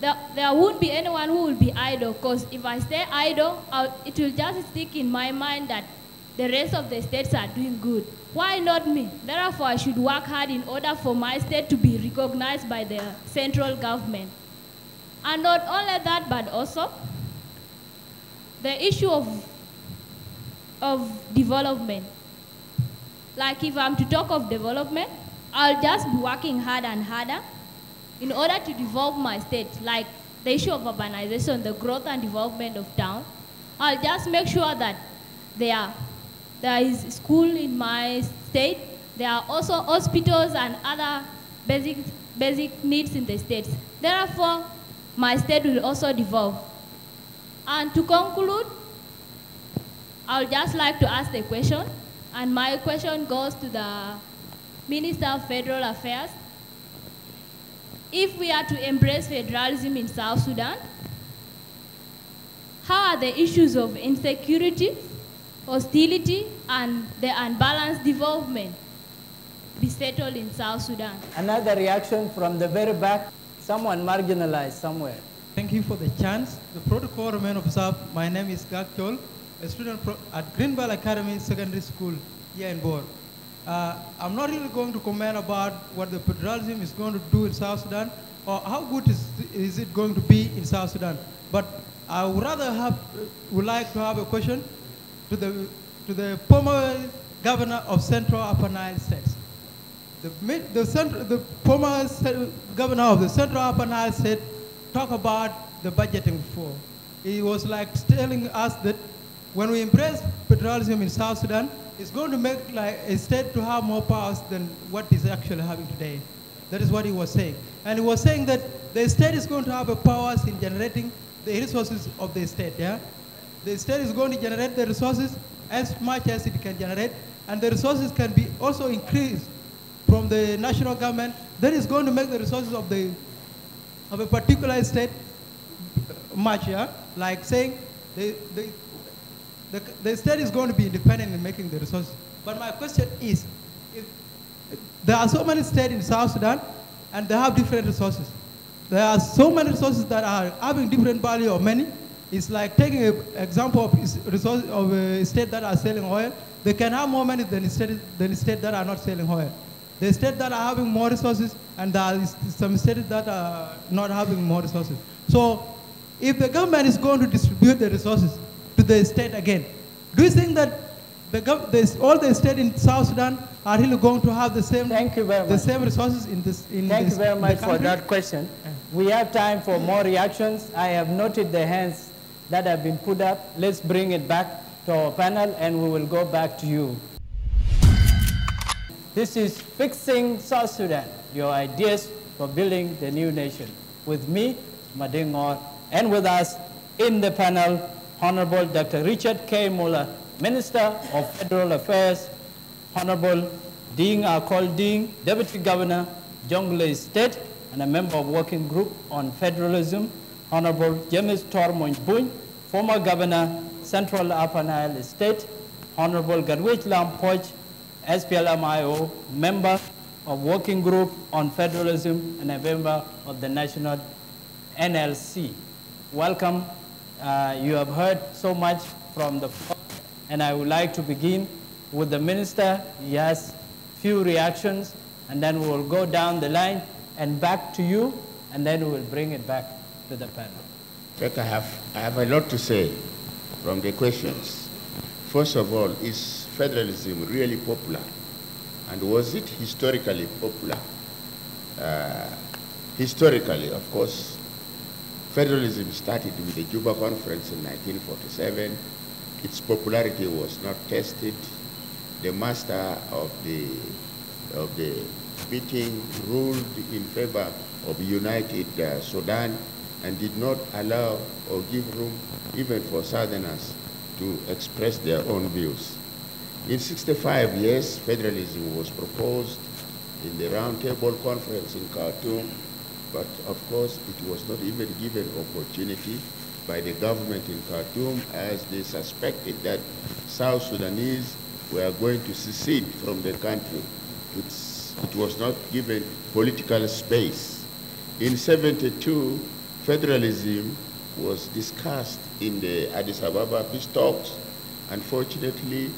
there won't be anyone who will be idle, because if I stay idle, it will just stick in my mind that the rest of the states are doing good. Why not me? Therefore, I should work hard in order for my state to be recognized by the central government. And not only that, but also the issue of development. Like, if I'm to talk of development, I'll just be working harder and harder in order to develop my state. Like the issue of urbanization, the growth and development of town, I'll just make sure that there is school in my state. There are also hospitals and other basic needs in the states. Therefore, my state will also develop. And to conclude, I would just like to ask the question, and my question goes to the Minister of Federal Affairs. If we are to embrace federalism in South Sudan, how are the issues of insecurity, hostility, and the unbalanced development be settled in South Sudan? Another reaction from the very back, someone marginalized somewhere. Thank you for the chance. The protocol remain observed. My name is Gak Chol, a student at Greenbelt Academy Secondary School here in BOR. I'm not really going to comment about what the federalism is going to do in South Sudan or how good is it going to be in South Sudan. But I would rather would like to have a question to the former governor of Central Upper Nile States. The former governor of the Central Upper Nile State talked about the budgeting before. He was like telling us that when we embrace federalism in South Sudan, it's going to make like a state to have more powers than what is actually having today. That is what he was saying. And he was saying that the state is going to have a powers in generating the resources of the state, yeah? The state is going to generate the resources as much as it can generate, and the resources can be also increased from the national government. That is going to make the resources of a particular state much, yeah? Like saying the state is going to be independent in making the resources. But my question is, if there are so many states in South Sudan and they have different resources. There are so many resources that are having different value of money. It's like taking an example of resources of a state that are selling oil. They can have more money than states that are not selling oil. The states that are having more resources, and there are some states that are not having more resources. So if the government is going to distribute the resources to the state again, do you think that all the states in South Sudan are really going to have the same, same resources in this? Thank you very much for that question. We have time for more reactions. I have noted the hands that have been put up. Let's bring it back to our panel, and we will go back to you. This is Fixing South Sudan, your ideas for building the new nation. With me, Mading Ngor, and with us in the panel, Honorable Dr. Richard K. Muller, Minister of Federal Affairs, Honorable Ding Akol Ding, Deputy Governor, Jonglei State, and a member of Working Group on Federalism, Honorable James Tormoy Buny, former Governor, Central Upper Nile State, Honorable Gadwich Lam Poch, SPLM-IO, member of Working Group on Federalism and a member of the National NLC. Welcome. You have heard so much from the floor, and I would like to begin with the Minister. He has few reactions, and then we will go down the line and back to you, and then we will bring it back to the panel. I have a lot to say from the questions. First of all, is federalism really popular? And was it historically popular? Historically, of course, federalism started with the Juba Conference in 1947. Its popularity was not tested. The master of the meeting ruled in favor of united Sudan and did not allow or give room even for Southerners to express their own views. In 65 years, federalism was proposed in the Roundtable Conference in Khartoum, but of course it was not even given opportunity by the government in Khartoum, as they suspected that South Sudanese were going to secede from the country. It was not given political space. In 72, federalism was discussed in the Addis Ababa peace talks. Unfortunately,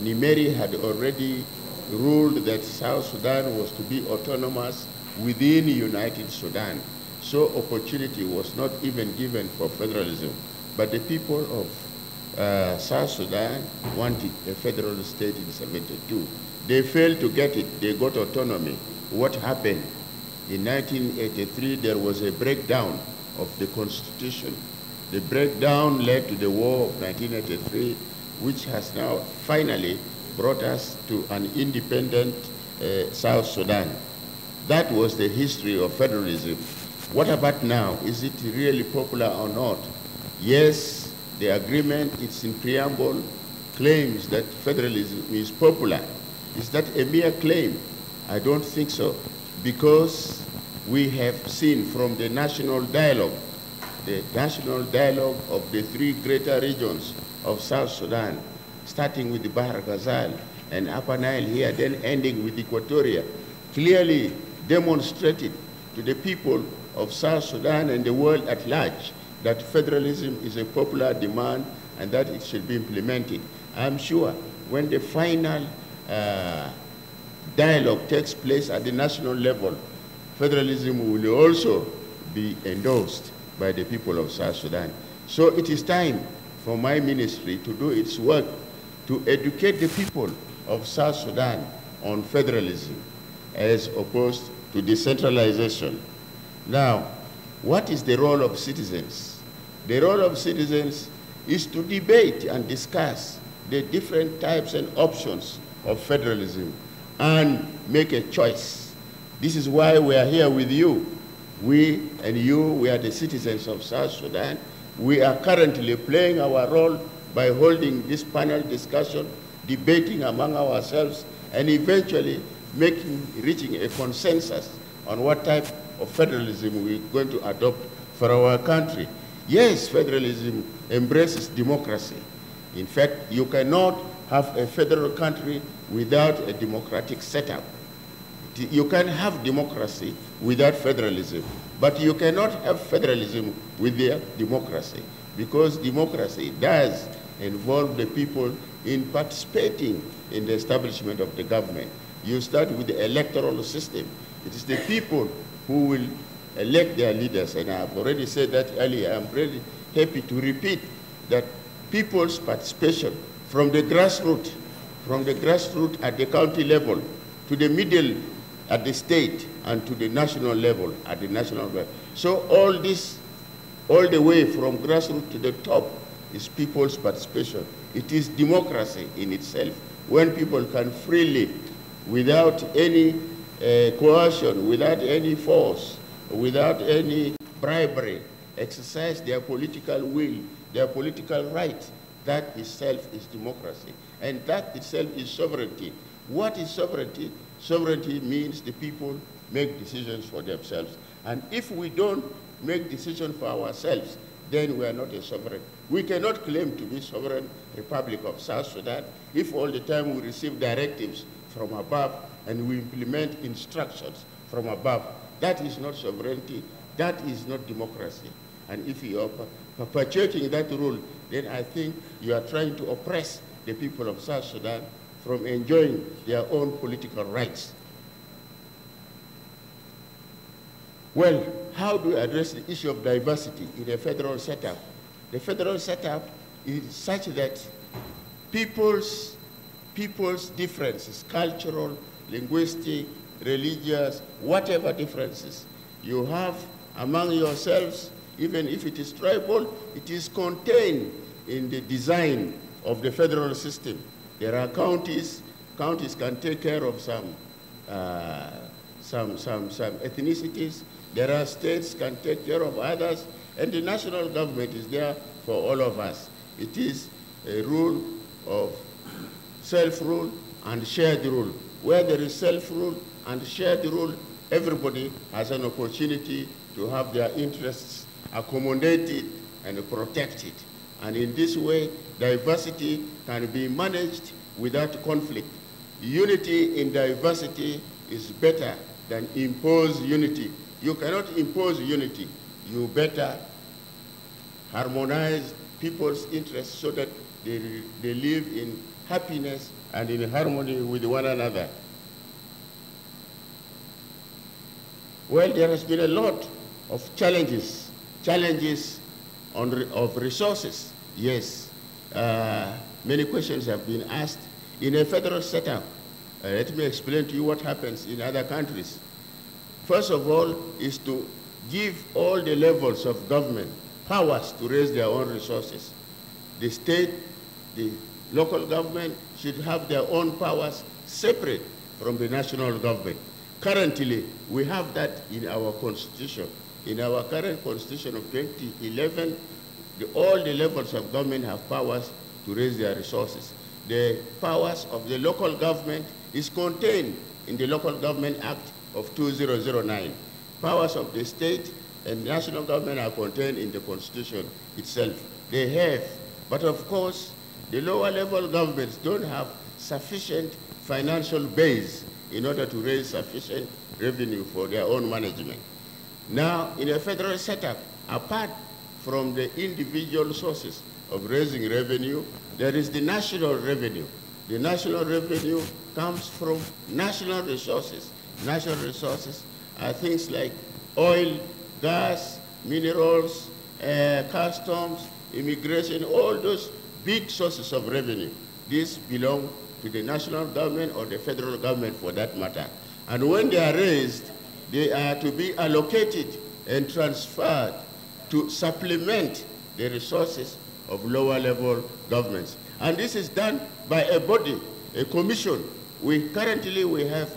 Nimeri had already ruled that South Sudan was to be autonomous within United Sudan. So opportunity was not even given for federalism. But the people of South Sudan wanted a federal state in 72. They failed to get it. They got autonomy. What happened? In 1983, there was a breakdown of the constitution. The breakdown led to the war of 1983, which has now finally brought us to an independent South Sudan. That was the history of federalism. What about now? Is it really popular or not? Yes, the agreement, it's in preamble, claims that federalism is popular. Is that a mere claim? I don't think so, because we have seen from the national dialogue the national dialogue of the three greater regions of South Sudan, starting with the Bahr Ghazal and Upper Nile here, then ending with Equatoria, clearly demonstrated to the people of South Sudan and the world at large that federalism is a popular demand and that it should be implemented. I'm sure when the final dialogue takes place at the national level, federalism will also be endorsed by the people of South Sudan. So it is time for my ministry to do its work to educate the people of South Sudan on federalism as opposed to decentralization. Now, what is the role of citizens? The role of citizens is to debate and discuss the different types and options of federalism and make a choice. This is why we are here with you. We and you, we are the citizens of South Sudan. We are currently playing our role by holding this panel discussion, debating among ourselves, and eventually reaching a consensus on what type of federalism we're going to adopt for our country. Yes, federalism embraces democracy. In fact, you cannot have a federal country without a democratic setup. You can have democracy without federalism, but you cannot have federalism without democracy, because democracy does involve the people in participating in the establishment of the government. You start with the electoral system. It is the people who will elect their leaders, and I've already said that earlier. I'm really happy to repeat that people's participation from the grassroots at the county level, to the middle at the state, and to the national level at the national level. So all this, all the way from grassroots to the top, is people's participation. It is democracy in itself, when people can freely, without any coercion, without any force, without any bribery, exercise their political will, their political right. That itself is democracy. And that itself is sovereignty. What is sovereignty? Sovereignty means the people make decisions for themselves. And if we don't make decisions for ourselves, then we are not a sovereign. We cannot claim to be sovereign Republic of South Sudan if all the time we receive directives from above and we implement instructions from above. That is not sovereignty. That is not democracy. And if you are perpetuating that rule, then I think you are trying to oppress the people of South Sudan from enjoying their own political rights. Well, how do we address the issue of diversity in a federal setup? The federal setup is such that people's differences, cultural, linguistic, religious, whatever differences you have among yourselves, even if it is tribal, it is contained in the design of the federal system. There are counties can take care of some ethnicities. There are states can take care of others, and the national government is there for all of us. It is a rule of self-rule and shared rule. Where there is self-rule and shared rule, everybody has an opportunity to have their interests accommodated and protected. And in this way, diversity can be managed without conflict. Unity in diversity is better than imposed unity. You cannot impose unity. You better harmonize people's interests so that they live in happiness and in harmony with one another. Well, there has been a lot of challenges of resources. Yes, many questions have been asked. In a federal setup, let me explain to you what happens in other countries. First of all, is to give all the levels of government powers to raise their own resources. The state, the local government should have their own powers separate from the national government. Currently, we have that in our constitution. In our current constitution of 2011, all the levels of government have powers to raise their resources. The powers of the local government is contained in the Local Government Act of 2009. Powers of the state and national government are contained in the constitution itself. They have, but of course, the lower level governments don't have sufficient financial base in order to raise sufficient revenue for their own management. Now, in a federal setup, apart from the individual sources of raising revenue, there is the national revenue. The national revenue comes from national resources. National resources are things like oil, gas, minerals, customs, immigration, all those big sources of revenue. These belong to the national government or the federal government for that matter. And when they are raised, they are to be allocated and transferred to supplement the resources of lower level governments. And this is done by a body, a commission. Currently we have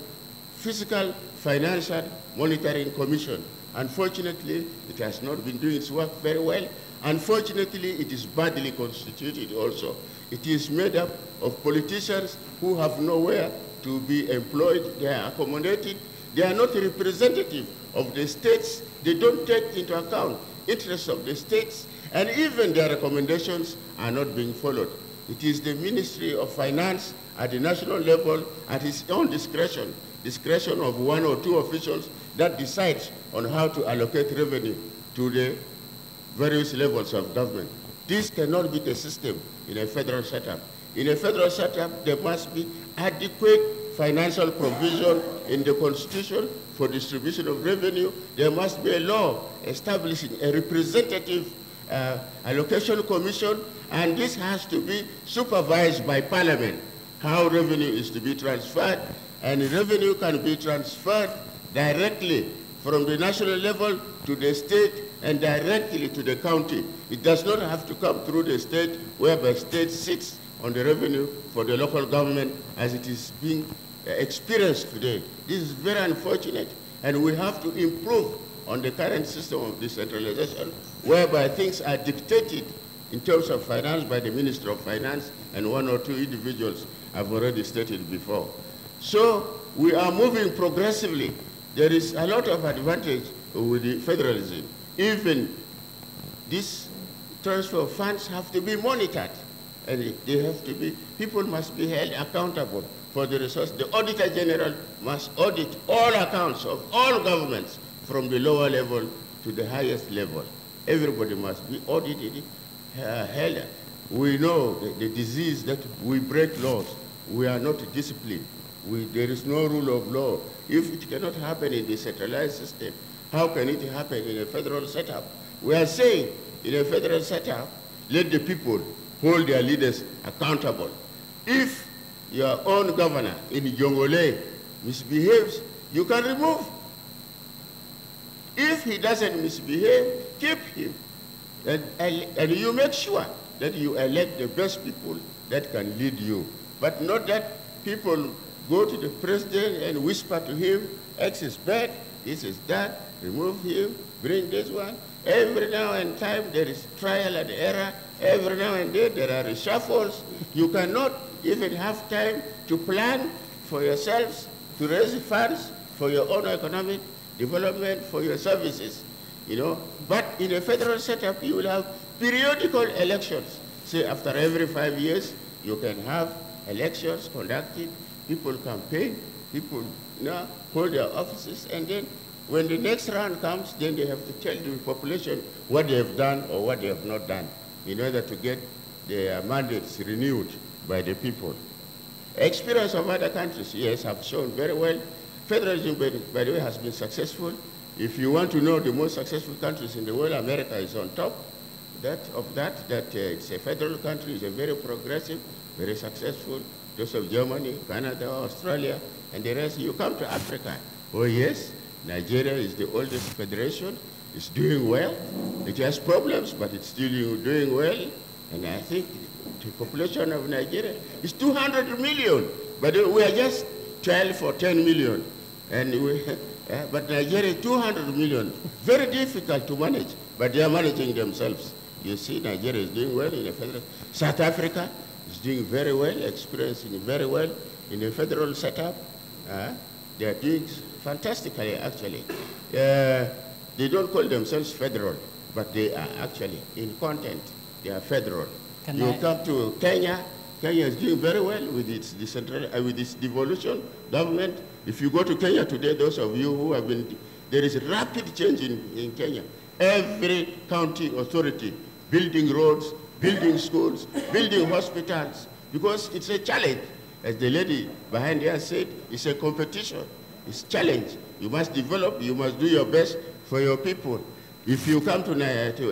Fiscal Financial Monitoring Commission. Unfortunately, it has not been doing its work very well. Unfortunately, it is badly constituted also. It is made up of politicians who have nowhere to be employed. They are accommodated. They are not representative of the states. They don't take into account interests of the states, and even their recommendations are not being followed. It is the Ministry of Finance at the national level, at its own discretion of one or two officials, that decides on how to allocate revenue to the various levels of government. This cannot be the system in a federal setup. In a federal setup, there must be adequate financial provision in the Constitution for distribution of revenue. There must be a law establishing a representative allocation commission, and this has to be supervised by Parliament, how revenue is to be transferred, and revenue can be transferred directly from the national level to the state and directly to the county. It does not have to come through the state, whereby state sits on the revenue for the local government as it is being experienced today. This is very unfortunate, and we have to improve on the current system of decentralization, whereby things are dictated in terms of finance by the Minister of Finance and one or two individuals I've already stated before. So we are moving progressively. There is a lot of advantage with the federalism. Even this transfer of funds have to be monitored, and they have to be, people must be held accountable for the resource. The Auditor General must audit all accounts of all governments from the lower level to the highest level. Everybody must be audited, held. We know the disease that we break laws. We are not disciplined. There is no rule of law. If it cannot happen in the centralized system, how can it happen in a federal setup? We are saying in a federal setup, let the people hold their leaders accountable. If your own governor in Jongole misbehaves, you can remove. If he doesn't misbehave, keep him. And you make sure that you elect the best people that can lead you. But not that people go to the president and whisper to him, X is bad, this is that, remove him, bring this one. Every now and time there is trial and error. Every now and then there are reshuffles. You cannot even have time to plan for yourselves, to raise funds for your own economic development, for your services, you know. But in a federal setup, you will have periodical elections. Say after every 5 years, you can have elections conducted, people campaign, people hold their offices, and then when the next round comes, then they have to tell the population what they have done or what they have not done in order to get their mandates renewed by the people. Experience of other countries, yes, have shown very well. Federalism, by the way, has been successful. If you want to know the most successful countries in the world, America is on top. It's a federal country, it's a very progressive, very successful. Those of Germany, Canada, Australia, and the rest. You come to Africa. Oh yes, Nigeria is the oldest federation. It's doing well. It has problems, but it's still doing well. And I think the population of Nigeria is 200 million, but we are just 12 or 10 million. And but Nigeria is 200 million. Very difficult to manage, but they are managing themselves. You see, Nigeria is doing well in the federal. South Africa is doing very well, experiencing very well in the federal setup. They are doing fantastically, actually. They don't call themselves federal, but they are actually, in content, they are federal. You come to Kenya. Kenya is doing very well with its with its devolution government. If you go to Kenya today, those of you who have been, there is a rapid change in Kenya. Every county authority building roads, building schools, building hospitals, because it's a challenge. As the lady behind here said, it's a competition, it's a challenge. You must develop, you must do your best for your people. If you come to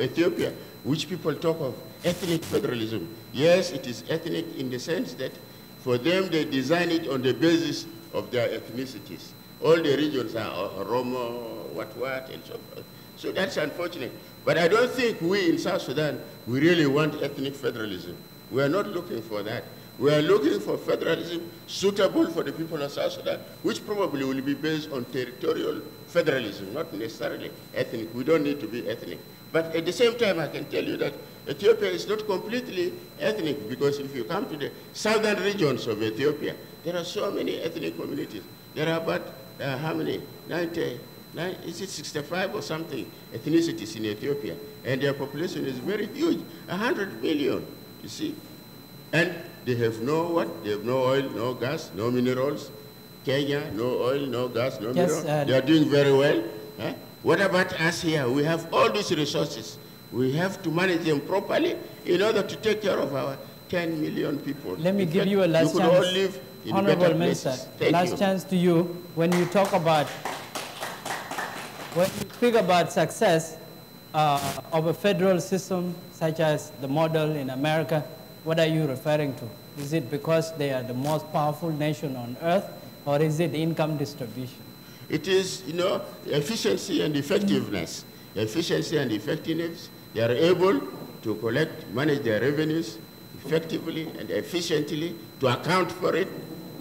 Ethiopia, which people talk of ethnic federalism, yes, it is ethnic in the sense that for them, they design it on the basis of their ethnicities. All the regions are Oromo, what, and so forth. So that's unfortunate. But I don't think we in South Sudan, we really want ethnic federalism. We are not looking for that. We are looking for federalism suitable for the people of South Sudan, which probably will be based on territorial federalism, not necessarily ethnic. We don't need to be ethnic. But at the same time, I can tell you that Ethiopia is not completely ethnic, because if you come to the southern regions of Ethiopia, there are so many ethnic communities. There are about, how many? 65 or something ethnicities in Ethiopia, and their population is very huge, 100 million, you see. And they have no what? They have no oil, no gas, no minerals. Kenya, no oil, no gas, no minerals. They are doing very well. Eh? What about us here? We have all these resources. We have to manage them properly in order to take care of our 10 million people. Let me give you a last chance. You could all live in Honorable Minister, last chance to you. When you talk about, when you speak about success of a federal system such as the model in America, what are you referring to? Is it because they are the most powerful nation on earth, or is it income distribution? It is, you know, efficiency and effectiveness. Efficiency and effectiveness, they are able to collect, manage their revenues effectively and efficiently, to account for it.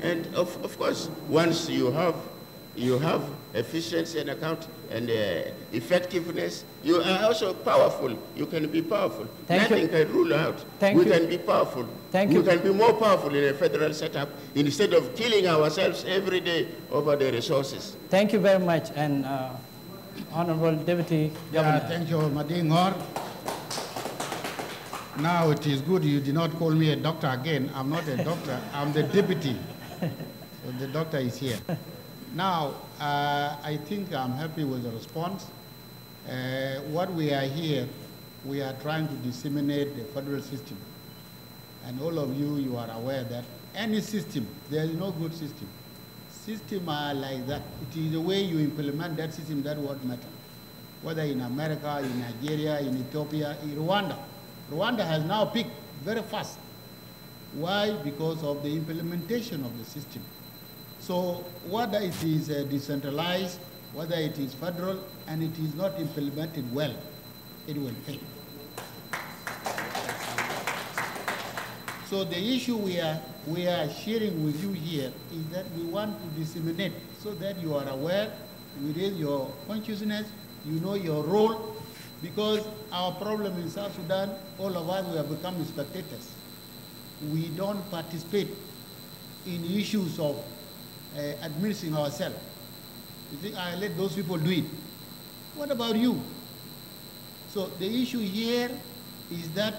And of course, once you have efficiency and account and effectiveness, you are also powerful. You can be powerful. Nothing can rule out. We can be powerful. We can be more powerful in a federal setup instead of killing ourselves every day over the resources. Thank you very much. And Honorable Deputy Governor. Thank you, Madingor. Now it is good you did not call me a doctor again. I'm not a doctor. I'm the deputy. So the doctor is here. Now, I think I'm happy with the response. What we are here, we are trying to disseminate the federal system. And all of you, you are aware that any system, there is no good system. Systems are like that. It is the way you implement that system that what matters. Whether in America, in Nigeria, in Ethiopia, in Rwanda. Rwanda has now picked very fast. Why? Because of the implementation of the system. So whether it is decentralized, whether it is federal, and it is not implemented well, it will fail. So the issue we are sharing with you here is that we want to disseminate so that you are aware, within your consciousness, you know your role, because our problem in South Sudan, all of us, we have become spectators. We don't participate in issues of administering ourselves. You think, I let those people do it. What about you? So the issue here is that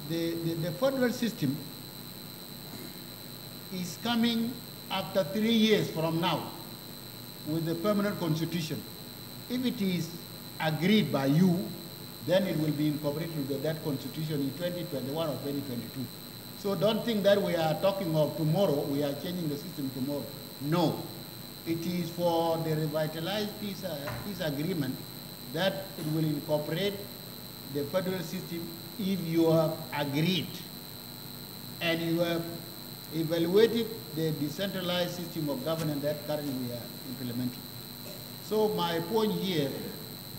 the federal system is coming after 3 years from now with the permanent constitution. If it is agreed by you, then it will be incorporated into that constitution in 2021 or 2022. So don't think that we are talking of tomorrow, we are changing the system tomorrow. No. It is for the revitalized peace agreement that it will incorporate the federal system if you have agreed and you have evaluated the decentralized system of governance that currently we are implementing. So my point here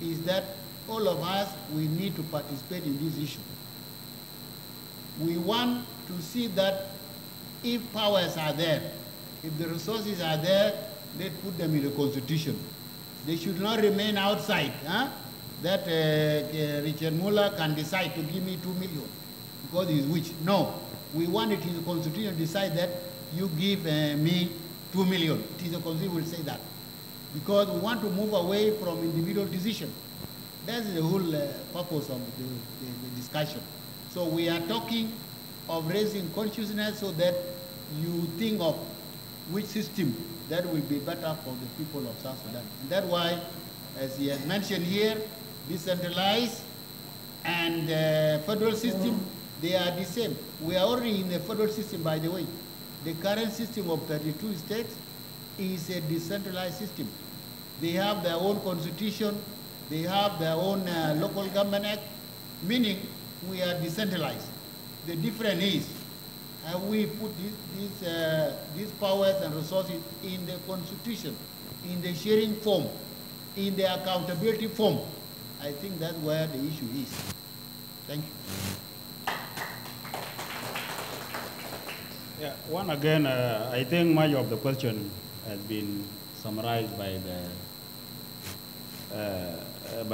is that all of us, we need to participate in this issue. We want to see that if powers are there, if the resources are there, let's put them in the constitution. They should not remain outside. That Richard Muller can decide to give me 2 million because he's rich. No, we want it in the constitution to decide that you give me 2 million. It is the constitution will say that. because we want to move away from individual decision. That's the whole purpose of the discussion. So we are talking of raising consciousness so that you think of which system that will be better for the people of South Sudan. And that's why, as he has mentioned here, decentralized and federal system, they are the same. We are already in the federal system, by the way. The current system of 32 states is a decentralized system. They have their own constitution, they have their own local government act, meaning we are decentralized. The difference is, have we put these powers and resources in the constitution, in the sharing form, in the accountability form? I think that's where the issue is. Thank you. Yeah, one again, I think much of the question has been summarized by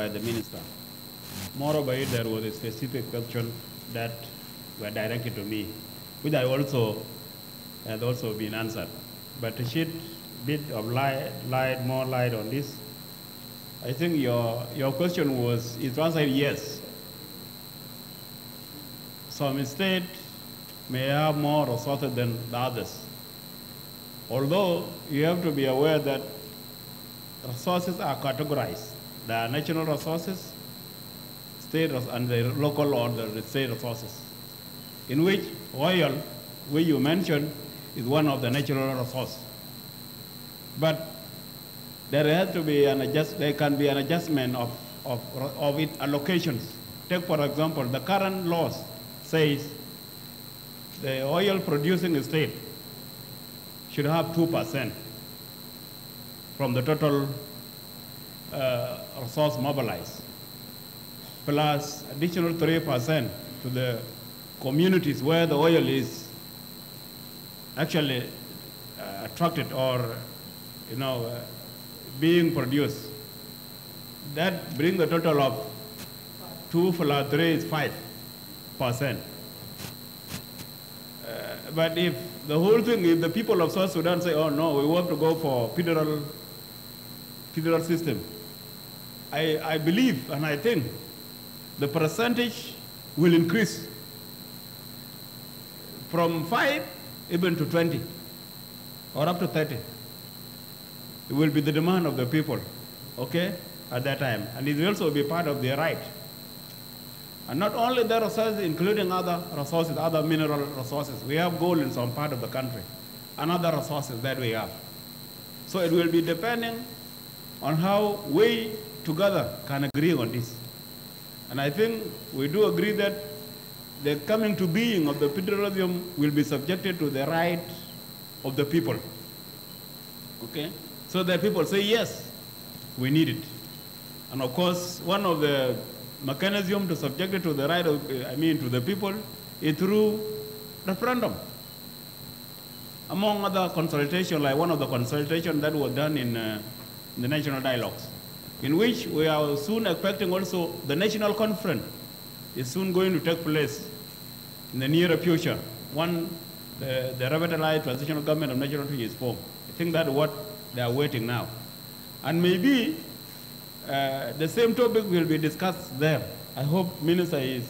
the minister. Moreover, there was a specific question that were directed to me, which I also had also been answered. But to shed a bit of more light on this, I think your question was, is to answer yes. Some states may have more resources than the others. Although you have to be aware that resources are categorized. There are national resources, state and the local or the state resources, in which oil, which you mentioned, is one of the natural resources. But there has to be there can be an adjustment of its allocations. Take, for example, the current laws says the oil producing state should have 2% from the total resource mobilized, plus additional 3% to the communities where the oil is actually attracted or, being produced. That brings the total of 2 plus 3 is 5%. But if the whole thing, if the people of South Sudan say, oh no, we want to go for federal system, I believe and I think the percentage will increase from 5 even to 20 or up to 30. It will be the demand of the people, okay, at that time. And it will also be part of their right. And not only the resources, including other resources, other mineral resources. We have gold in some part of the country, and other resources that we have. So it will be depending on how we together can agree on this. And I think we do agree that the coming to being of the federalism will be subjected to the right of the people. Okay? So that people say, yes, we need it. And of course, one of the mechanisms to subject it to the right of, to the people is through referendum. Among other consultations, like one of the consultations that was done in the national dialogues, in which we are soon expecting also the national conference is soon going to take place in the near future, when the revitalized transitional government of national unity is formed. I think that's what they are waiting now. And maybe the same topic will be discussed there. I hope Minister is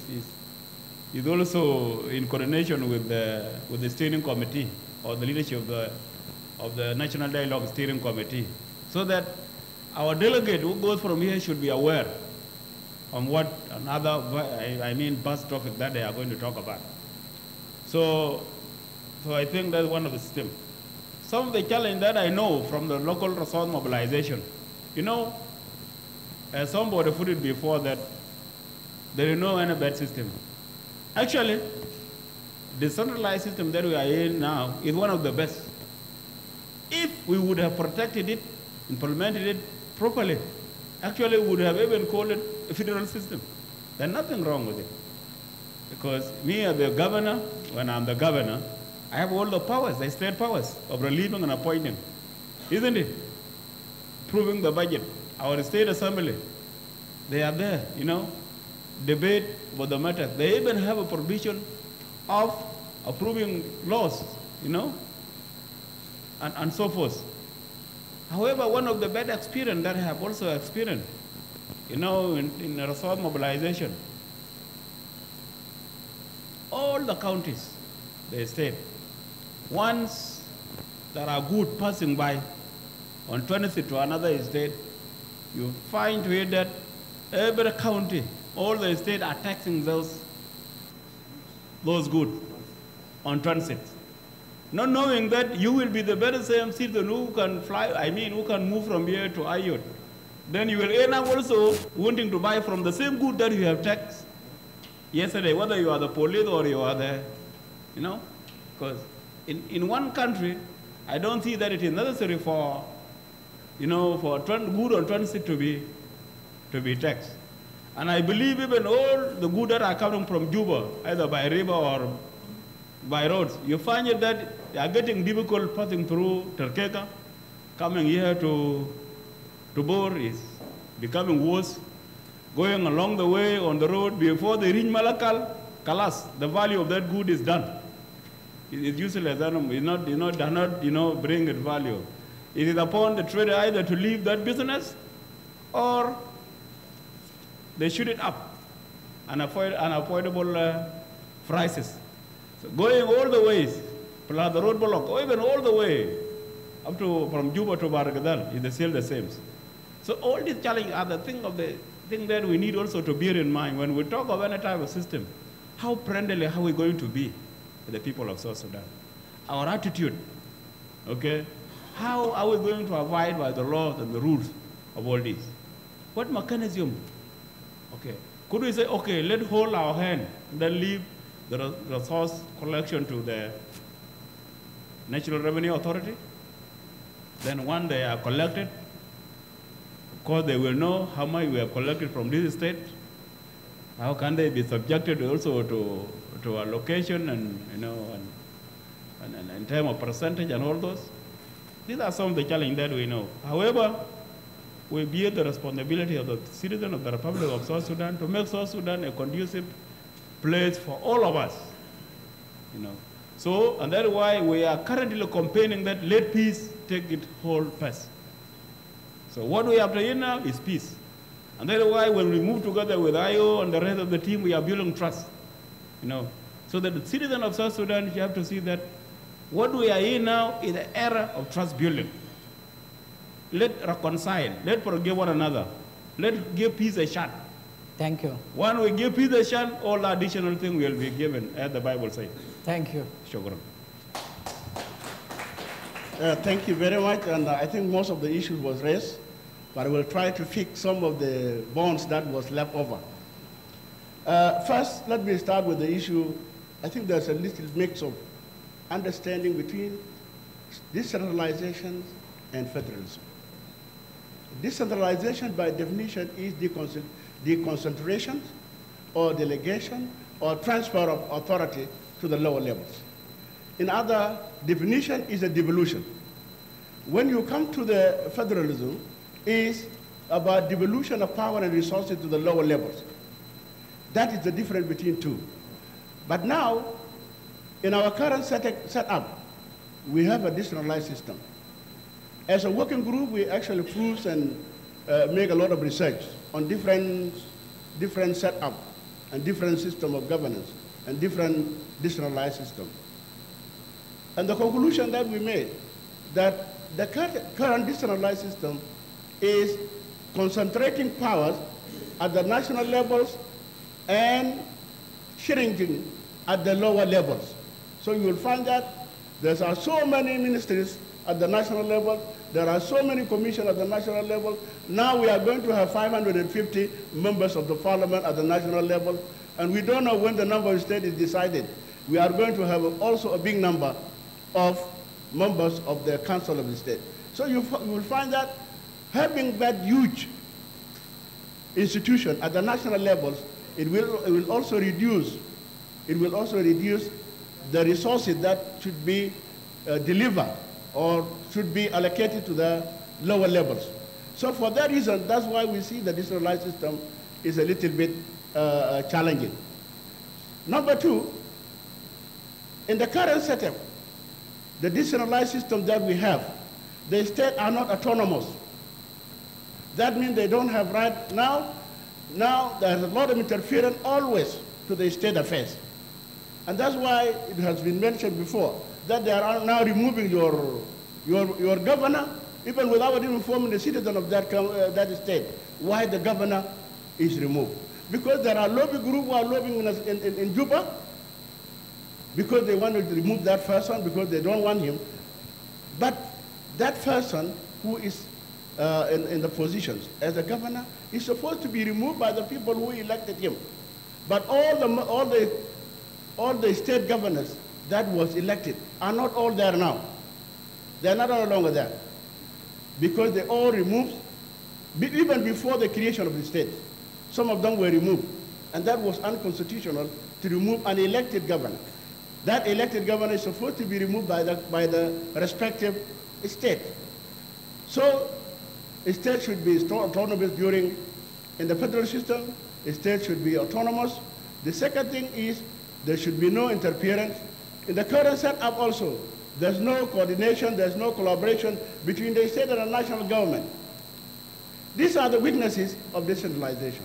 also in coordination with the steering committee or the leadership of the National Dialogue Steering Committee, so that our delegate who goes from here should be aware on what another, vast topic that they are going to talk about. So I think that's one of the systems. Some of the challenge that I know from the local resource mobilization, as somebody put it before, that there is no any bad system. Actually, the centralized system that we are in now is one of the best. If we would have protected it, implemented it properly, actually we would have even called it a federal system. There's nothing wrong with it. Because me as the governor, when I'm the governor, I have all the powers, the state powers of relieving and appointing, isn't it? Approving the budget. Our state assembly, they are there, debate about the matter. They even have a provision of approving laws, and so forth. However, one of the bad experience that I have also experienced, in resource mobilization, all the counties, the state, once there are goods passing by on transit to another state, you find to it that every county, all the states are taxing those goods on transit. Not knowing that you will be the very same citizen who can fly, who can move from here to Ayot. Then you will end up also wanting to buy from the same good that you have taxed yesterday, whether you are the police or you are the, because in one country, I don't see that it is necessary for, for good on transit to be taxed. And I believe even all the goods that are coming from Juba, either by river or by roads, you find it that they are getting difficult passing through Terkeka, coming here to BOR is becoming worse. Going along the way on the road, before they reach Malakal, Kalas, the value of that good is done. It is useless, it does not bring it value. It is upon the trader either to leave that business or they shoot it up and avoid unavoidable prices. So going all the ways, plus the road block, or even all the way up to from Juba to Bargadal is still the same. So all these challenges are the thing that we need also to bear in mind when we talk of any type of system. How friendly are we going to be with the people of South Sudan? Our attitude, okay? How are we going to abide by the laws and the rules of all these? What mechanism? Okay, could we say, okay, let's hold our hand, then leave the resource collection to the National Revenue Authority? Then when they are collected, of course they will know how much we have collected from this state. How can they be subjected also to allocation and in terms of percentage and all those? These are some of the challenges that we know. However, we bear the responsibility of the citizen of the Republic of South Sudan to make South Sudan a conducive place for all of us. So, and that's why we are currently campaigning that let peace take its whole path. So what we have to do now is peace. And that's why when we move together with IO and the rest of the team, we are building trust. So that the citizen of South Sudan, you have to see that what we are in now is an era of trust building. Let's reconcile, let's forgive one another. Let's give peace a shot. Thank you. When we give peace a shot, all additional things will be given, as the Bible says. Thank you. Shukran. Thank you very much, and I think most of the issues was raised, but I will try to fix some of the bonds that was left over. First, let me start with the issue. I think there's a little mix of understanding between decentralization and federalism. Decentralization, by definition, is deconcentration or delegation or transfer of authority to the lower levels. In other definition is a devolution. When you come to the federalism, is about devolution of power and resources to the lower levels. That is the difference between two. But now, in our current setup, we have a decentralized system. As a working group, we actually cruise and make a lot of research on different setup and different system of governance and different decentralized system. And the conclusion that we made, that the current decentralized system is concentrating powers at the national levels and shrinking at the lower levels. So you will find that there are so many ministries at the national level, there are so many commissions at the national level. Now we are going to have 550 members of the parliament at the national level, and we don't know when the number of states is decided. We are going to have also a big number of members of the Council of the State. So you will find that having that huge institution at the national levels, it will also reduce the resources that should be delivered or should be allocated to the lower levels. So for that reason, that's why we see the decentralized system is a little bit challenging. Number two, in the current setup, the decentralized system that we have, the states are not autonomous. That means they don't have right now. Now there's a lot of interference always to the state affairs. And that's why it has been mentioned before that they are now removing your governor, even without even informing the citizen of that state, why the governor is removed. Because there are lobby groups who are lobbying in Juba, because they want to remove that person, because they don't want him. But that person who is in the positions as a governor is supposed to be removed by the people who elected him. But all the state governors that was elected are not all there now. They're not no longer there. Because they all removed, even before the creation of the state. Some of them were removed. And that was unconstitutional to remove an elected governor. That elected governor is supposed to be removed by the respective state. So a state should be autonomous in the federal system. A state should be autonomous. The second thing is there should be no interference. In the current setup also, there's no coordination, there's no collaboration between the state and the national government. These are the weaknesses of decentralization.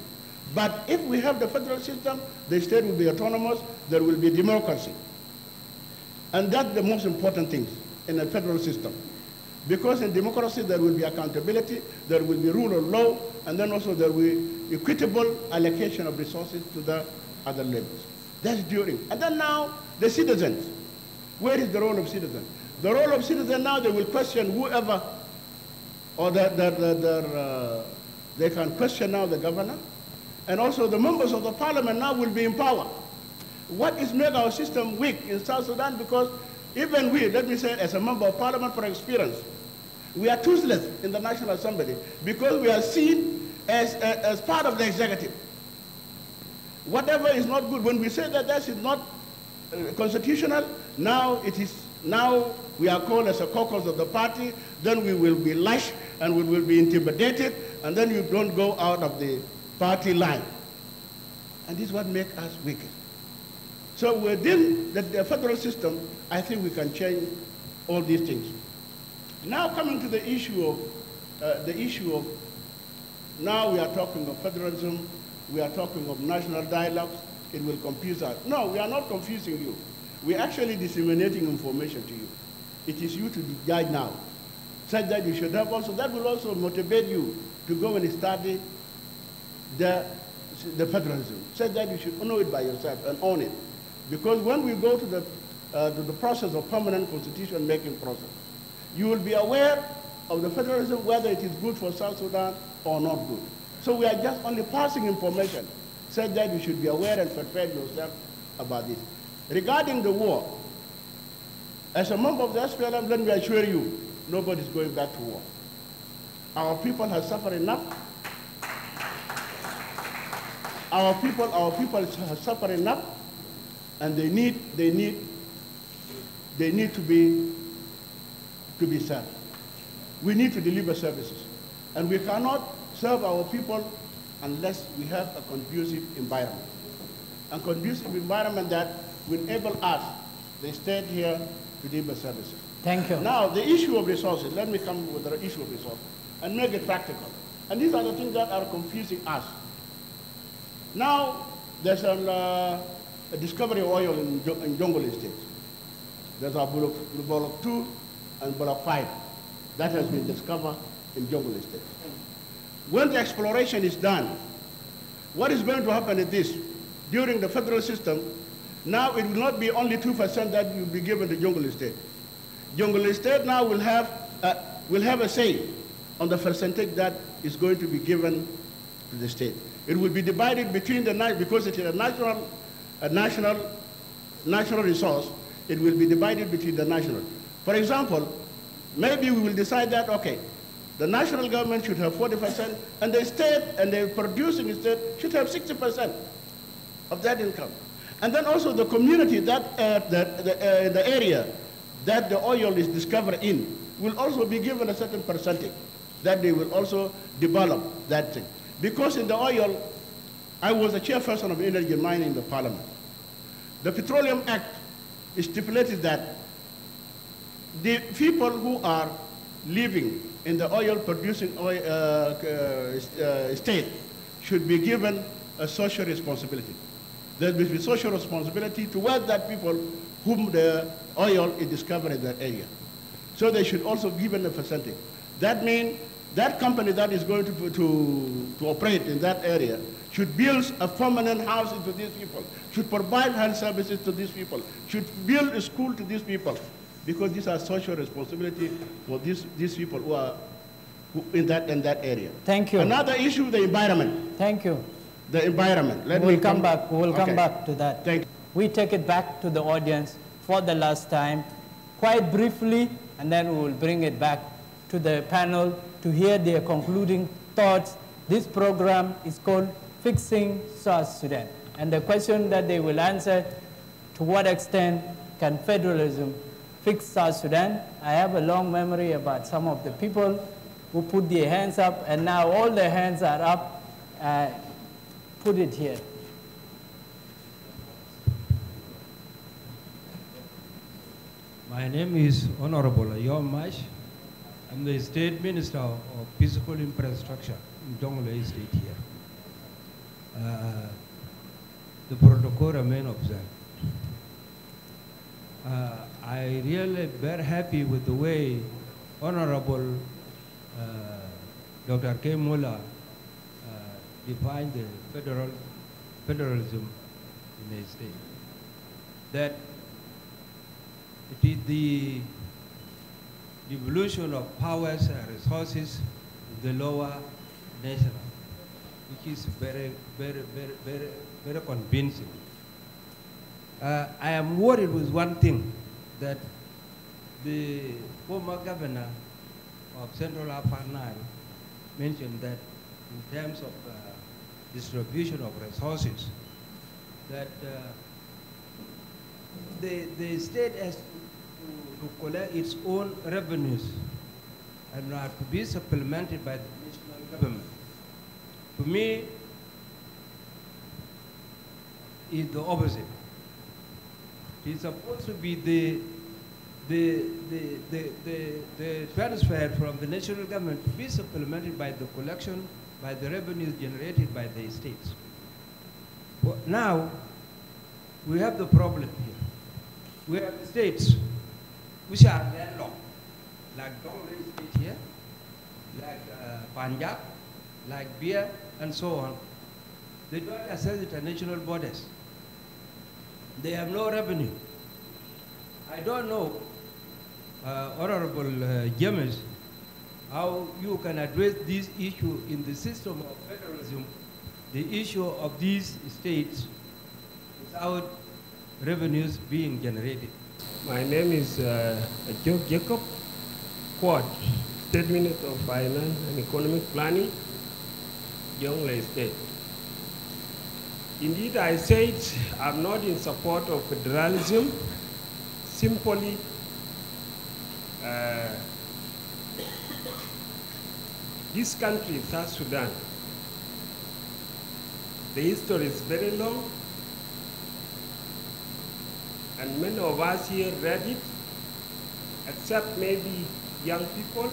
But if we have the federal system, the state will be autonomous, there will be democracy. And that's the most important thing in a federal system. Because in democracy, there will be accountability, there will be rule of law, and then also there will be equitable allocation of resources to the other levels. That's during. And then now, the citizens. Where is the role of citizens? The role of citizens now, they will question whoever, or they can question now the governor, and also the members of the parliament now will be in power. What is making our system weak in South Sudan? Because even we, let me say, as a member of parliament for experience, we are toothless in the National Assembly because we are seen as part of the executive. Whatever is not good, when we say that that is not constitutional, now we are called as a caucus of the party, then we will be lashed and we will be intimidated, and then you don't go out of the party line. And this is what makes us weak. So within the federal system, I think we can change all these things. Now coming to the issue of, now we are talking of federalism, we are talking of national dialogues, it will confuse us. No, we are not confusing you. We're actually disseminating information to you. It is you to judge now. Such that you should have also, that will also motivate you to go and study the federalism. Such that you should know it by yourself and own it. Because when we go to the process of permanent constitution making process, you will be aware of the federalism, whether it is good for South Sudan or not good. So we are just only passing information, such that you should be aware and prepare yourself about this. Regarding the war, as a member of the SPLM, let me assure you, nobody's going back to war. Our people have suffered enough. Our people have suffered enough, and they need to be served. We need to deliver services, and we cannot serve our people unless we have a conducive environment. A conducive environment that will enable us, the state here, to deliver services. Thank you. Now, the issue of resources, let me come with the issue of resources and make it practical. And these are the things that are confusing us. Now, there's a discovery of oil in Jongle Estate. There's a Block 2 and Block 5 that has been discovered in Jongle Estate. When the exploration is done, what is going to happen is this. During the federal system, now it will not be only 2% that will be given to Jongle Estate. Jongle Estate now will have a say on the percentage that is going to be given to the state. It will be divided between because it is a national resource, it will be divided between the national. For example, maybe we will decide that, okay, the national government should have 40%, and the state and the producing state should have 60% of that income. And then also the community that the area that the oil is discovered in will also be given a certain percentage that they will also develop that thing. Because in the oil, I was a chairperson of energy and mining in the parliament. The Petroleum Act stipulated that the people who are living in the oil-producing state should be given a social responsibility. There will be social responsibility towards that people whom the oil is discovered in that area. So they should also be given a percentage. That means that company that is going to operate in that area should build a permanent house to these people, should provide health services to these people, should build a school to these people, because these are social responsibility for these people who are in that area. Thank you. Another issue, the environment. Thank you. The environment. We'll come back. We'll come Okay. back to that. Thank you. We take it back to the audience for the last time, quite briefly, and then we will bring it back to the panel to hear their concluding thoughts. This program is called Fixing South Sudan. And the question that they will answer, to what extent can federalism fix South Sudan? I have a long memory about some of the people who put their hands up, and now all their hands are up. Put it here. My name is Honorable Ayom Mash. I'm the State Minister of Physical Infrastructure in Jonglei State here. The protocol remains observed. I really very happy with the way Honorable Dr. K. Muller defined the federalism in a state. That it is the devolution of powers and resources to the lower national, which is very, very, very, very, very convincing. I am worried with one thing, that the former governor of Central Upper Nile mentioned that in terms of distribution of resources, that the state has to collect its own revenues and are to be supplemented by the national government. To me, it's the opposite. It's supposed to be the transfer from the national government to be supplemented by the collection, by the revenues generated by the states. But now, we have the problem here. We have states which are landlocked, like Donglei State here, like Punjab, like BOR, and so on. They don't access international borders. They have no revenue. I don't know, Honorable James, how you can address this issue in the system of federalism, the issue of these states without revenues being generated. My name is Joe Jacob Quad, State Minister of Finance and Economic Planning, Jonglei State. Indeed, I said I'm not in support of federalism. Simply, this country, South Sudan, the history is very long, and many of us here read it, except maybe young people.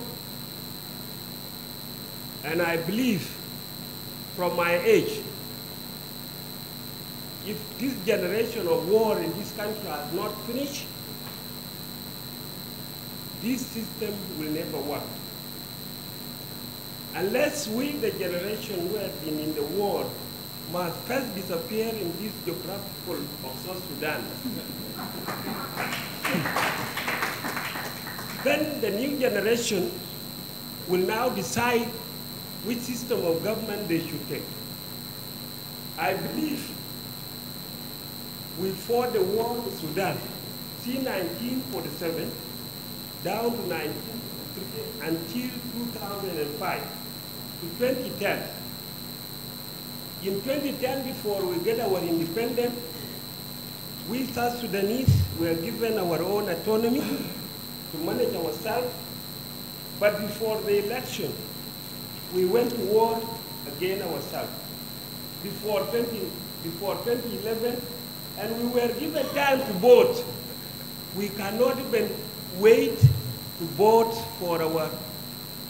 And I believe, from my age, if this generation of war in this country has not finished, this system will never work. Unless we, the generation who have been in the war, must first disappear in this geographical of South Sudan. Then the new generation will now decide which system of government they should take. I believe we fought the war in Sudan, since 1947, down to 1953, until 2005, to 2010. In 2010, before we get our independence, we South Sudanese were given our own autonomy to manage ourselves. But before the election, we went to war against ourselves. Before 2011, and we were given time to vote. We cannot even wait to vote for our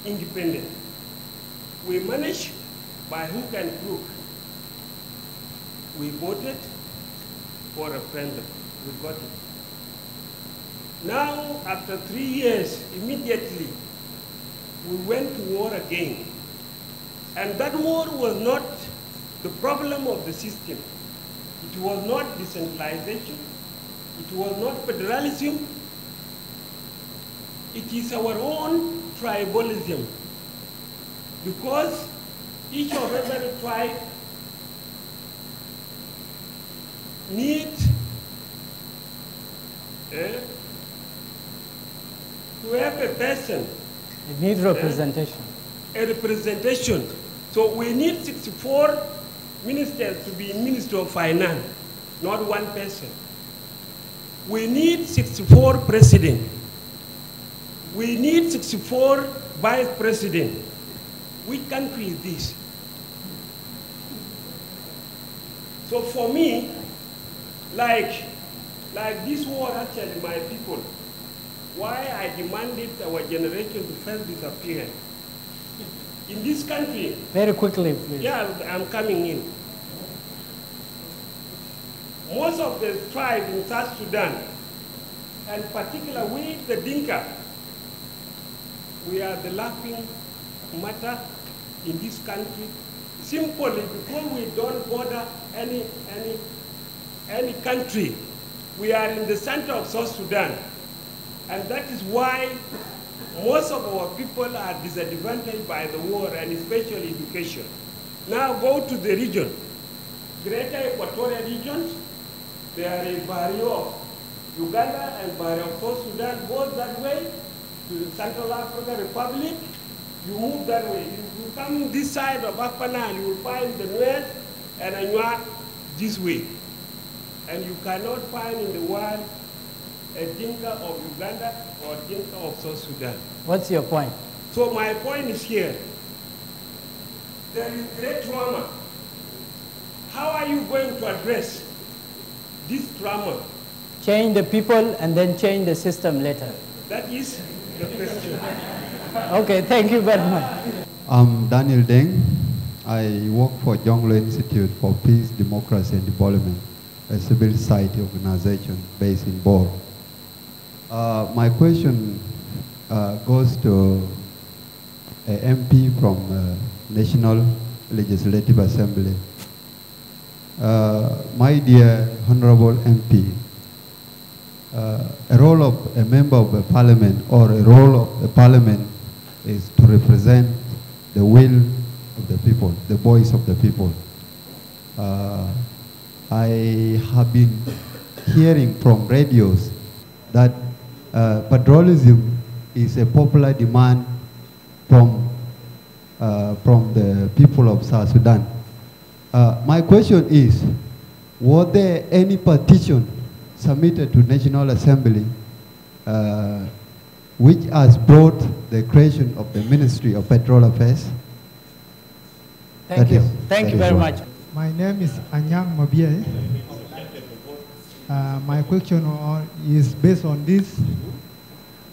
independence. We managed by hook and crook. We voted for a referendum. We got it. Now, after 3 years, immediately, we went to war again. And that war was not the problem of the system. It was not decentralization. It was not federalism. It is our own tribalism. Because each of every tribe needs to have a person. It needs representation. A representation. So we need 64 ministers to be Minister of Finance, not one person. We need 64 presidents. We need 64 vice presidents. Which country is this? So for me, like this war actually, my people, why I demanded our generation to first disappear. In this country. Very quickly, please. Yeah, I'm coming in. Most of the tribes in South Sudan, and particularly we, the Dinka, we are the laughing matter in this country, simply because we don't bother any country. We are in the center of South Sudan, and that is why most of our people are disadvantaged by the war, and especially education. Now go to the region. Greater Equatorial regions, there are a barrier of Uganda and barrier of South Sudan goes that way to the Central African Republic. You move that way. You come this side of Akpana and you will find the Nuer and Anua this way. And you cannot find in the world a Dinka of Uganda or Dinka of South Sudan. What's your point? So my point is here. There is great trauma. How are you going to address this trauma? Change the people and then change the system later. That is the question. Okay, thank you very much. I'm Daniel Deng. I work for Jonglei Institute for Peace, Democracy and Development, a civil society organization based in BOR. My question goes to an MP from National Legislative Assembly. My dear Honorable MP, a role of a member of a parliament or a role of a parliament is to represent the will of the people, the voice of the people. I have been hearing from radios that federalism is a popular demand from the people of South Sudan. My question is, was there any petition submitted to National Assembly which has brought the creation of the Ministry of Federal Affairs? Thank you. Thank you very much. My name is Anyang Mabie. My question is based on this.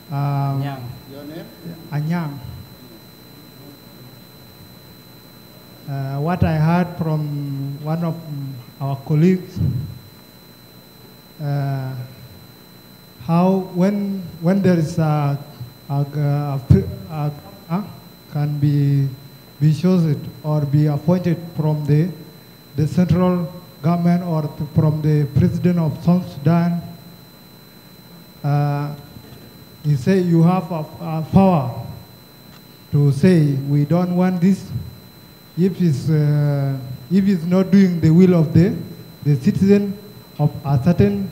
Anyang. Your name? Anyang. What I heard from one of our colleagues, how when there is can be chosen or be appointed from the central government or from the president of South Sudan, he say you have a power to say we don't want this if it's not doing the will of the citizen of a certain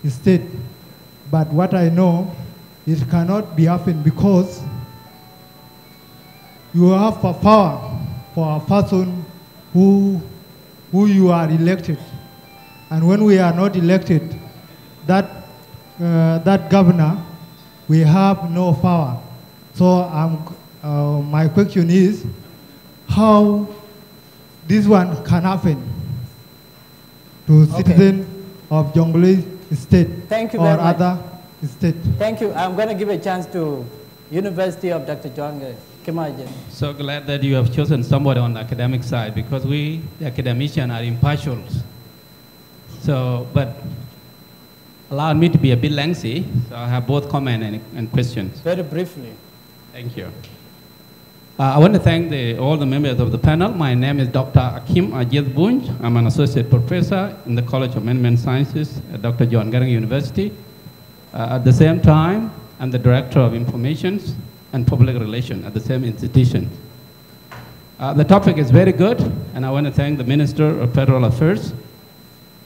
state. But what I know, it cannot be happened because you have a power for a person who you are elected. And when we are not elected, that governor, we have no power. So my question is, how this one can happen to citizens of Jonglei state Thank you or very much. other state? Thank you. I'm going to give a chance to University of Dr. John Kimaje. So glad that you have chosen somebody on the academic side, because we, the academicians, are impartial. So, but allow me to be a bit lengthy, so I have both comment and questions. Very briefly. Thank you. I want to thank all the members of the panel. My name is Dr. Akim Ajit Bunj. I'm an associate professor in the College of Management Sciences at Dr. John Garang University. At the same time, I'm the Director of Information and Public Relations at the same institution. The topic is very good, and I want to thank the Minister of Federal Affairs.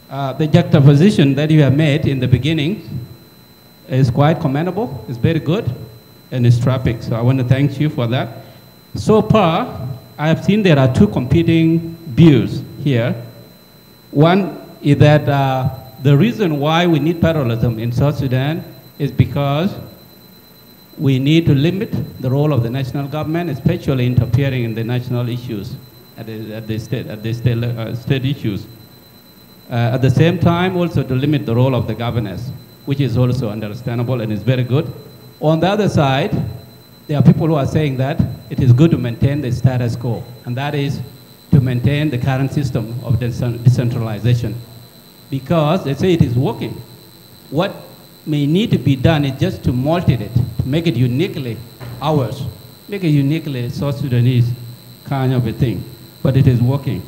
The juxtaposition that you have made in the beginning is quite commendable. It's very good, and it's traffic, so I want to thank you for that. So far, I have seen there are two competing views here. One is that the reason why we need federalism in South Sudan is because we need to limit the role of the national government, especially interfering in the national issues, at the state issues. At the same time, also to limit the role of the governors, which is also understandable and is very good. On the other side, there are people who are saying that it is good to maintain the status quo, and that is to maintain the current system of decentralization, because they say it is working. What may need to be done is just to multiply it, to make it uniquely ours, make it uniquely South Sudanese kind of a thing, but it is working.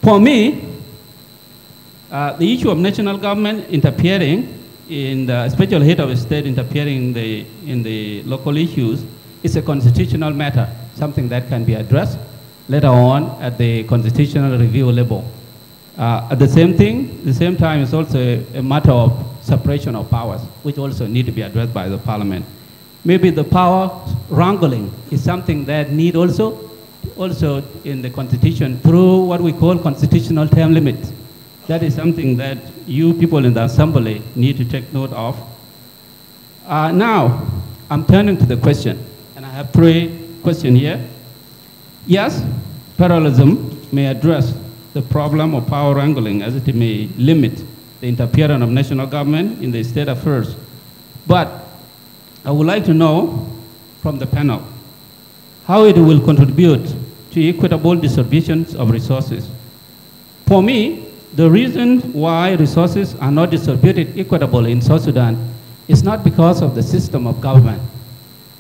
For me, the issue of national government interfering in the special head of state interfering in the local issues is a constitutional matter, something that can be addressed later on at the constitutional review level. At the same time, it's also a matter of separation of powers, which also need to be addressed by the parliament. Maybe the power wrangling is something that need also in the constitution through what we call constitutional term limits. That is something that you people in the assembly need to take note of. Now, I'm turning to the question, and I have three questions here. Yes, federalism may address the problem of power wrangling, as it may limit the interference of national government in the state affairs. But I would like to know from the panel how it will contribute to equitable distributions of resources. For me, the reason why resources are not distributed equitably in South Sudan is not because of the system of government.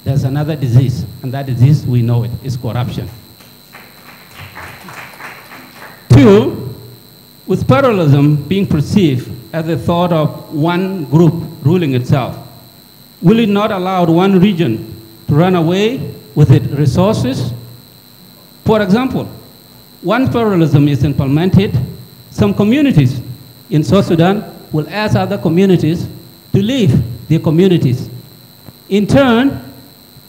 There's another disease, and that disease, we know it, is corruption. Two, with federalism being perceived as the thought of one group ruling itself, will it not allow one region to run away with its resources? For example, once federalism is implemented, some communities in South Sudan will ask other communities to leave their communities. In turn,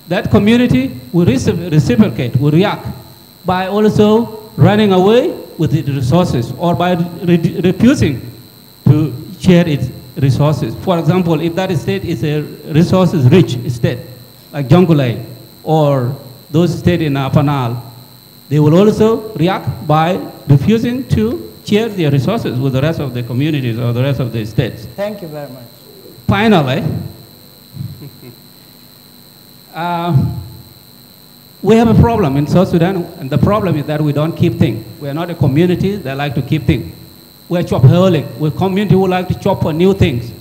that community will reciprocate, will react by also running away with its resources or by refusing to share its resources. For example, if that state is a resources-rich state, like Jonglei or those states in Afanal, they will also react by refusing to share their resources with the rest of the communities or the rest of the states. Thank you very much. Finally, we have a problem in South Sudan, and the problem is that we don't keep things. We are not a community that like to keep things. We're chop-holic. We're a community who like to chop for new things.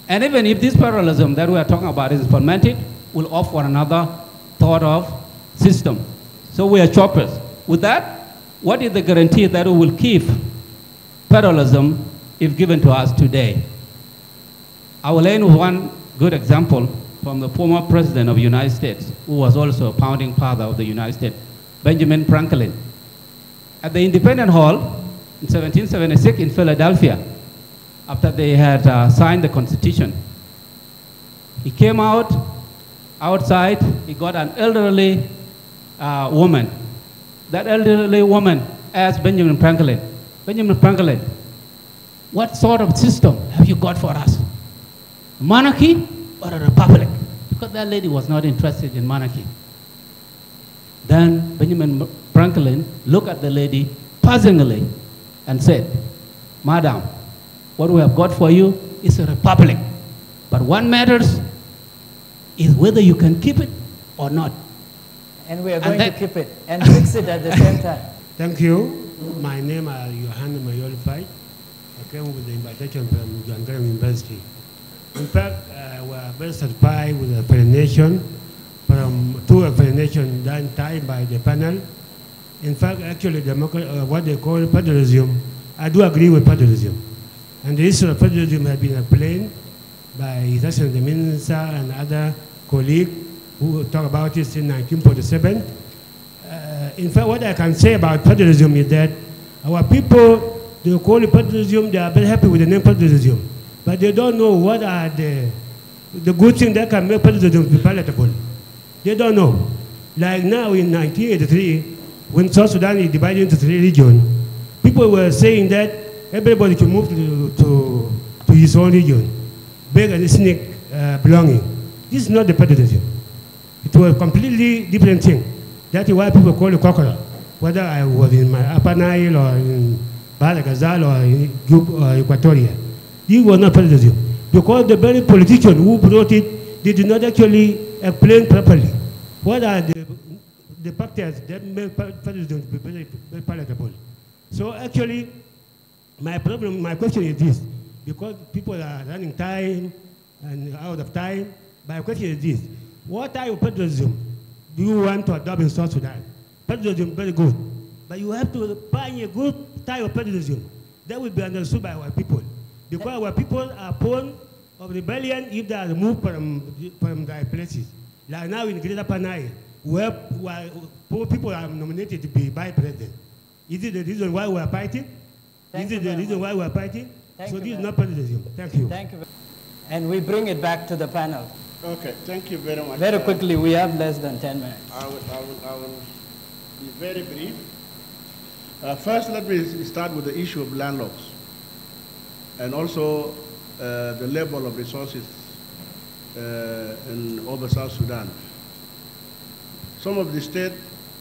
And even if this federalism that we are talking about is implemented, we'll offer another thought of system. So we are choppers. With that, what is the guarantee that we will keep federalism if given to us today? I will end with one good example from the former president of the United States, who was also a founding father of the United States, Benjamin Franklin. At the Independence Hall in 1776 in Philadelphia, after they had signed the Constitution, he came outside, he got an elderly woman. That elderly woman asked Benjamin Franklin, what sort of system have you got for us? Monarchy or a republic? Because that lady was not interested in monarchy. Then Benjamin Franklin looked at the lady puzzlingly and said, Madam, what we have got for you is a republic. But what matters is whether you can keep it or not. And we are going to keep it and fix it at the same time. Thank you. My name is Johanna Mayolifai. I came with the invitation from John Graham University. In fact, we are very satisfied with the explanation from two explanations done by the panel. In fact, actually, what they call federalism, I do agree with federalism. And the issue of federalism has been explained by His Excellency the Minister and other colleagues who talk about it in 1947. In fact, what I can say about federalism is that our people, they call it federalism, they are very happy with the name federalism, but they don't know what are the good things that can make federalism be palatable. They don't know. Like now in 1983, when South Sudan is divided into 3 regions, people were saying that everybody should move to his own region, beg and ethnic belonging. This is not the federalism. It was a completely different thing. That is why people call it Kokora. Whether I was in my Upper Nile or in Bahr Ghazal or in Equatoria. This was not federalism. Because the very politicians who brought it, they did not actually explain properly what are the factors that make federalism to be very palatable. So actually, my question is this, because people are running time and out of time, my question is this: what type of federalism do you want to adopt in South Sudan? Federalism is very good, but you have to find a good type of federalism that will be understood by our people. Because our people are prone of rebellion if they are removed from their places. Like now in Greater Panay, where poor people are nominated to be vice president. Is it the reason why we are fighting? Is it the reason why we are fighting? So this is not federalism. Thank you. Thank you. And we bring it back to the panel. Okay, thank you very much. Very quickly, we have less than 10 minutes. I will be very brief. First, let me start with the issue of landlocks and also the level of resources over South Sudan. Some of the states,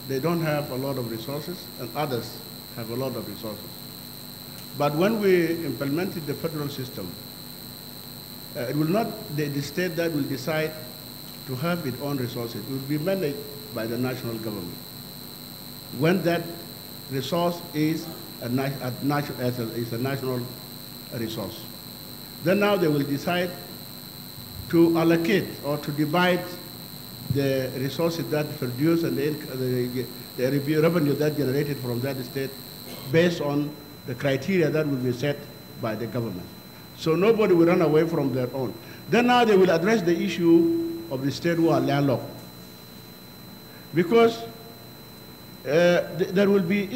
they don't have a lot of resources, and others have a lot of resources. But when we implemented the federal system, it will not the state that will decide to have its own resources. It will be managed by the national government. When that resource is a national resource, then now they will decide to allocate or to divide the resources that produce and the revenue that generated from that state based on the criteria that will be set by the government. So nobody will run away from their own. Then now they will address the issue of the state who are landlocked. Because there will be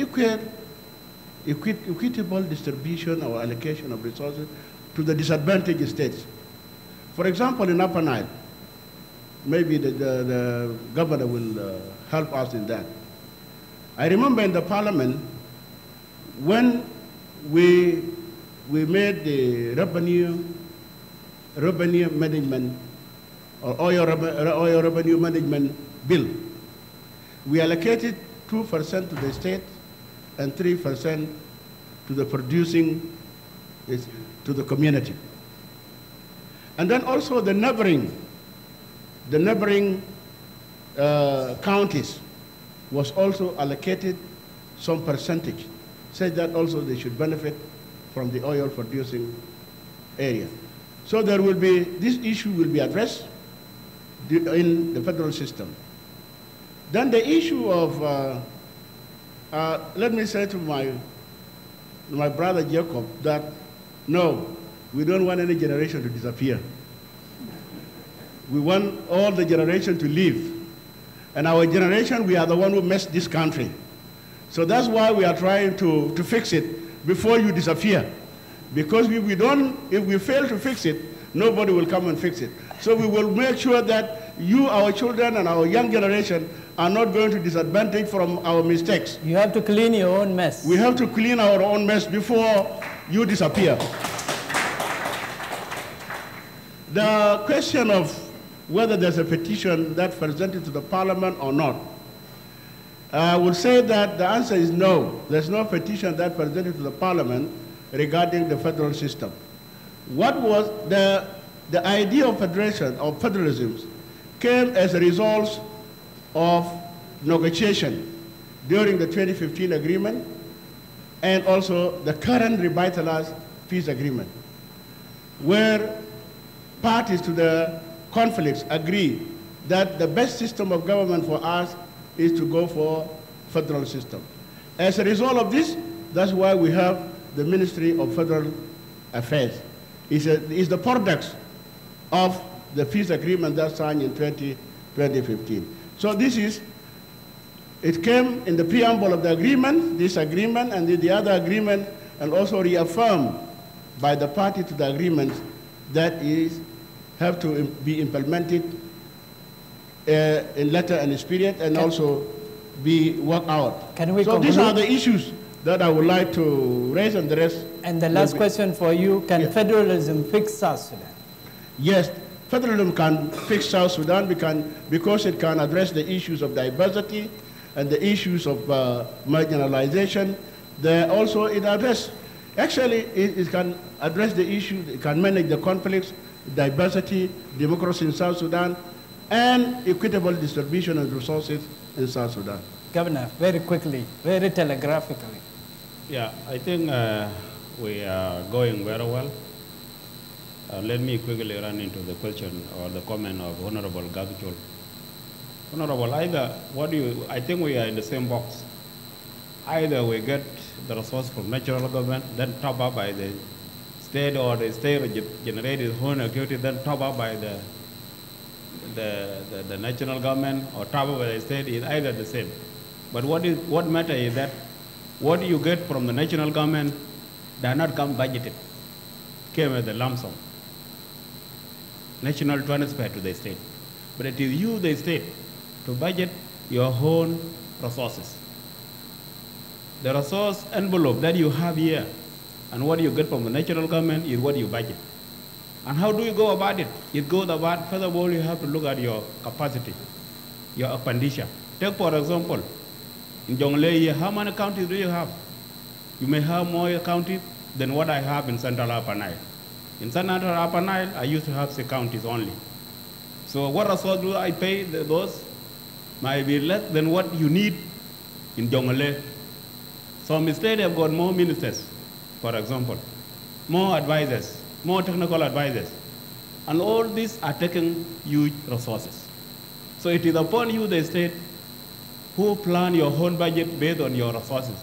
equitable distribution or allocation of resources to the disadvantaged states. For example, in Upper Nile, maybe the governor will help us in that. I remember in the parliament when we made the revenue management or oil revenue management bill. We allocated 2% to the state and 3% to the producing, to the community. And then also the neighboring counties was also allocated some percentage, said that also they should benefit from the oil producing area. So there will be, this issue will be addressed in the federal system. Then the issue of, let me say to my brother Jacob that no, we don't want any generation to disappear. We want all the generation to live. And our generation, we are the one who messed this country. So that's why we are trying to fix it before you disappear. Because if we fail to fix it, nobody will come and fix it. So we will make sure that you, our children, and our young generation are not going to disadvantage from our mistakes. You have to clean your own mess. We have to clean our own mess before you disappear. The question of whether there's a petition that's presented to the parliament or not, I would say that the answer is no. There's no petition that presented to the parliament regarding the federal system. What was the idea of federation, or federalism, came as a result of negotiation during the 2015 agreement and also the current revitalized peace agreement, where parties to the conflicts agree that the best system of government for us is to go for federal system. As a result of this, that's why we have the Ministry of Federal Affairs. It's the product of the peace agreement that signed in 2015. So it came in the preamble of the agreement, this agreement and the other agreement, and also reaffirmed by the party to the agreement that have to be implemented in letter and spirit and also be worked out. So these are the issues that I would like to raise, and the rest. And the last question for you, can federalism fix South Sudan? Yes, federalism can fix South Sudan because it can address the issues of diversity and the issues of marginalization. It can address the issue, it can manage the conflicts, diversity, democracy in South Sudan, and equitable distribution of resources in South Sudan. Governor, very quickly, very telegraphically. Yeah, I think we are going very well. Let me quickly run into the question or the comment of Honorable Gagchul. Honorable, I think we are in the same box. Either we get the resource from national government, then top up by the state, or the state generated its own activity, then top up by the national government, or top up by the state. Is either the same. But what matters is that what you get from the national government does not come budgeted, came as a lump sum. National transfer to the state. But it is you, the state, to budget your own resources. The resource envelope that you have here and what you get from the national government is what you budget. And how do you go about it? It goes about, first of all, you have to look at your capacity, your expenditure. Take, for example, in Jonglei here, how many counties do you have? You may have more counties than what I have in Central Upper Nile. In Central Upper Nile, I used to have 6 counties only. So what resource do I pay those? Might be less than what you need in Jonglei. Some states have got more ministers, for example, more advisors, more technical advisors. And all these are taking huge resources. So it is upon you, the state, who plan your own budget based on your resources.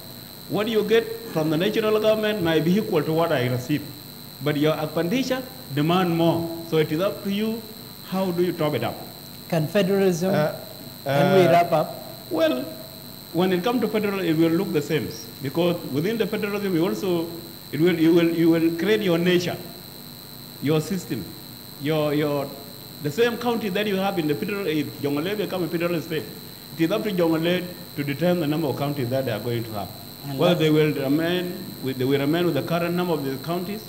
What you get from the national government might be equal to what I receive, but your expenditure demand more. So it is up to you, how do you top it up? Can federalism, can we wrap up? Well, when it comes to federalism, it will look the same, because within the federalism, you will create your nature, your system, the same county that you have in the federal, Jonglei become a federal state. It is up to Jonglei to determine the number of counties that they are going to have. And whether they will remain with the current number of the counties,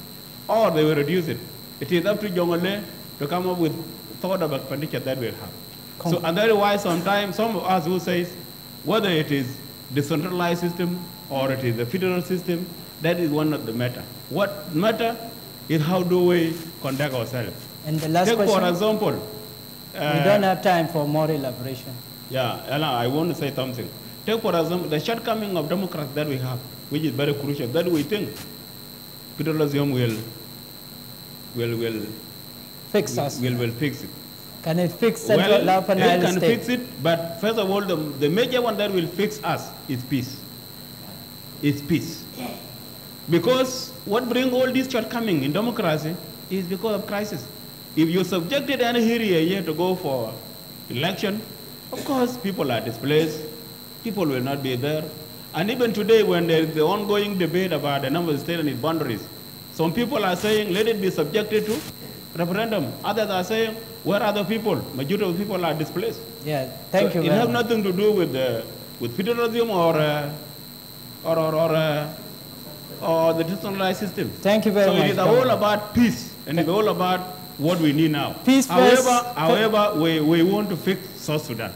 or they will reduce it. It is up to Jonglei to come up with thought of expenditure that we'll have. So, and that is why sometimes some of us who say, whether it is decentralized system or it is the federal system, that is one of the matter. What matter is how do we conduct ourselves. And the last Take question, for example, we don't have time for more elaboration. Yeah, Ella, I want to say something. Take for example the shortcoming of democrats that we have, which is very crucial, that we think federalism will fix us. Will fix it. Can it fix Central Upper Nile State? It can State? fix it, but first of all, the major one that will fix us is peace. It's peace. Because what brings all this shortcoming in democracy is because of crisis. If you subjected any area here to go for election, of course, people are displaced, people will not be there. And even today, when there is the ongoing debate about the number of states and its boundaries, some people are saying, let it be subjected to referendum. Others are saying, where are the people? Majority of people are displaced. Yeah, thank you It very has much. nothing to do with federalism or the decentralized system. Thank you very much. So it is all about peace, and it's all about what we need now. Peace first. However, we want to fix South Sudan.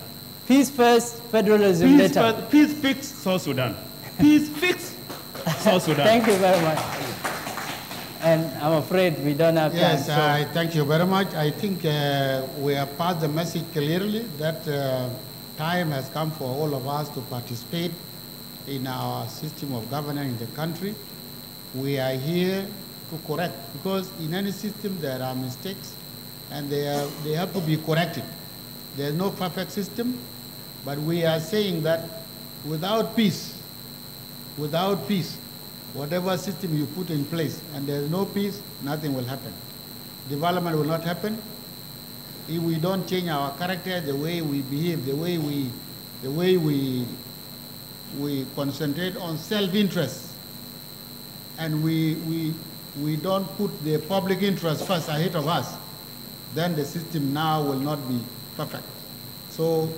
Peace first, federalism Peace later. first, peace fix South Sudan. Peace fix South Sudan. Thank you very much. And I'm afraid we don't have time. Yes, thank you very much. I think we have passed the message clearly that time has come for all of us to participate in our system of governance in the country. We are here to correct, because in any system there are mistakes and they have to be corrected. There's no perfect system, but we are saying that without peace, whatever system you put in place and there's no peace, nothing will happen. Development will not happen. If we don't change our character, the way we behave, the way we concentrate on self-interest, and we don't put the public interest first ahead of us, then the system now will not be perfect. So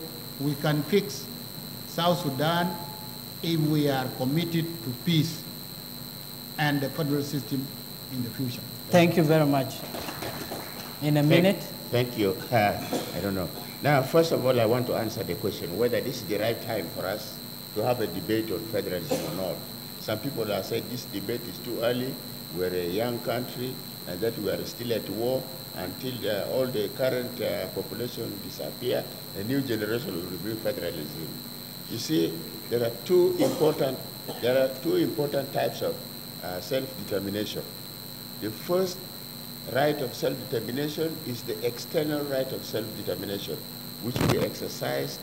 we can fix South Sudan if we are committed to peace and the federal system in the future. Thank you very much. In a minute. Thank you. I don't know. Now, first of all, I want to answer the question whether this is the right time for us to have a debate on federalism or not. Some people have said this debate is too early. We're a young country and that we are still at war until all the current population disappear. A new generation will bring federalism. You see, there are two important types of self-determination. The first right of self-determination is the external right of self-determination, which we exercised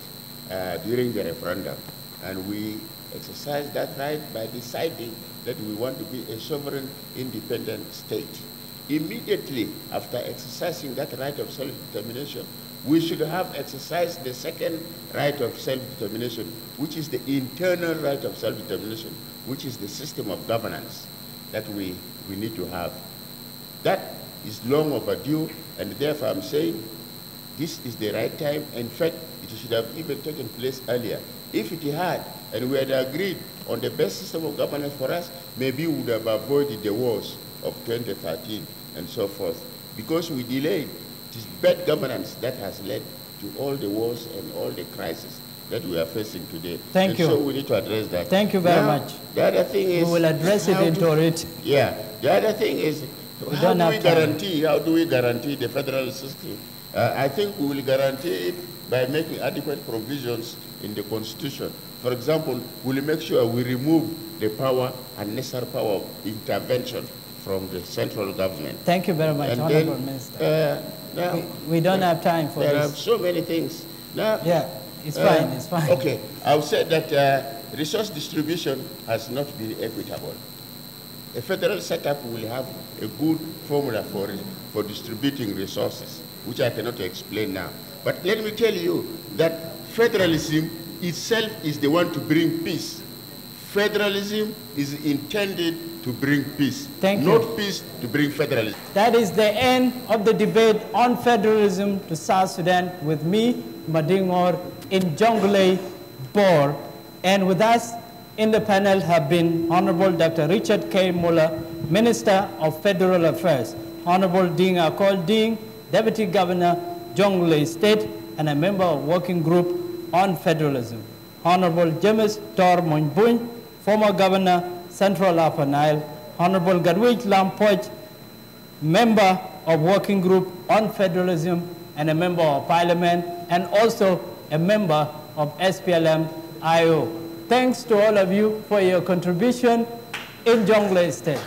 during the referendum. And we exercised that right by deciding that we want to be a sovereign, independent state. Immediately after exercising that right of self-determination, we should have exercised the second right of self-determination, which is the internal right of self-determination, which is the system of governance that we need to have. That is long overdue, and therefore I'm saying this is the right time. In fact, it should have even taken place earlier. If it had, and we had agreed on the best system of governance for us, maybe we would have avoided the wars of 2013 and so forth. Because we delayed, it is bad governance that has led to all the wars and all the crises that we are facing today. Thank you. So we need to address that. Thank you very much. The other thing is... We will address it into it. Yeah. The other thing is, how do we guarantee the federal system? I think we will guarantee it by making adequate provisions in the Constitution. For example, we'll make sure we remove the power, unnecessary power of intervention from the central government. Thank you very much, Honorable Minister. We don't have time for this. There are so many things. Now, yeah, it's fine, it's fine. Okay, I've said that resource distribution has not been equitable. A federal setup will have a good formula for distributing resources, which I cannot explain now. But let me tell you that federalism itself is the one to bring peace. Federalism is intended to bring peace, not peace to bring federalism. That is the end of the debate on federalism to South Sudan with me, Madingor, in Jonglei, BOR. And with us in the panel have been Honorable Dr. Richard K. Muller, Minister of Federal Affairs, Honorable Ding Akol Ding, Deputy Governor, Jonglei State, and a member of Working Group on Federalism, Honorable James Tor Monbun, former Governor, Central Upper Nile, Honorable Gadwij Lampoch, member of Working Group on Federalism and a member of Parliament, and also a member of SPLM-IO. Thanks to all of you for your contribution in Jonglei State.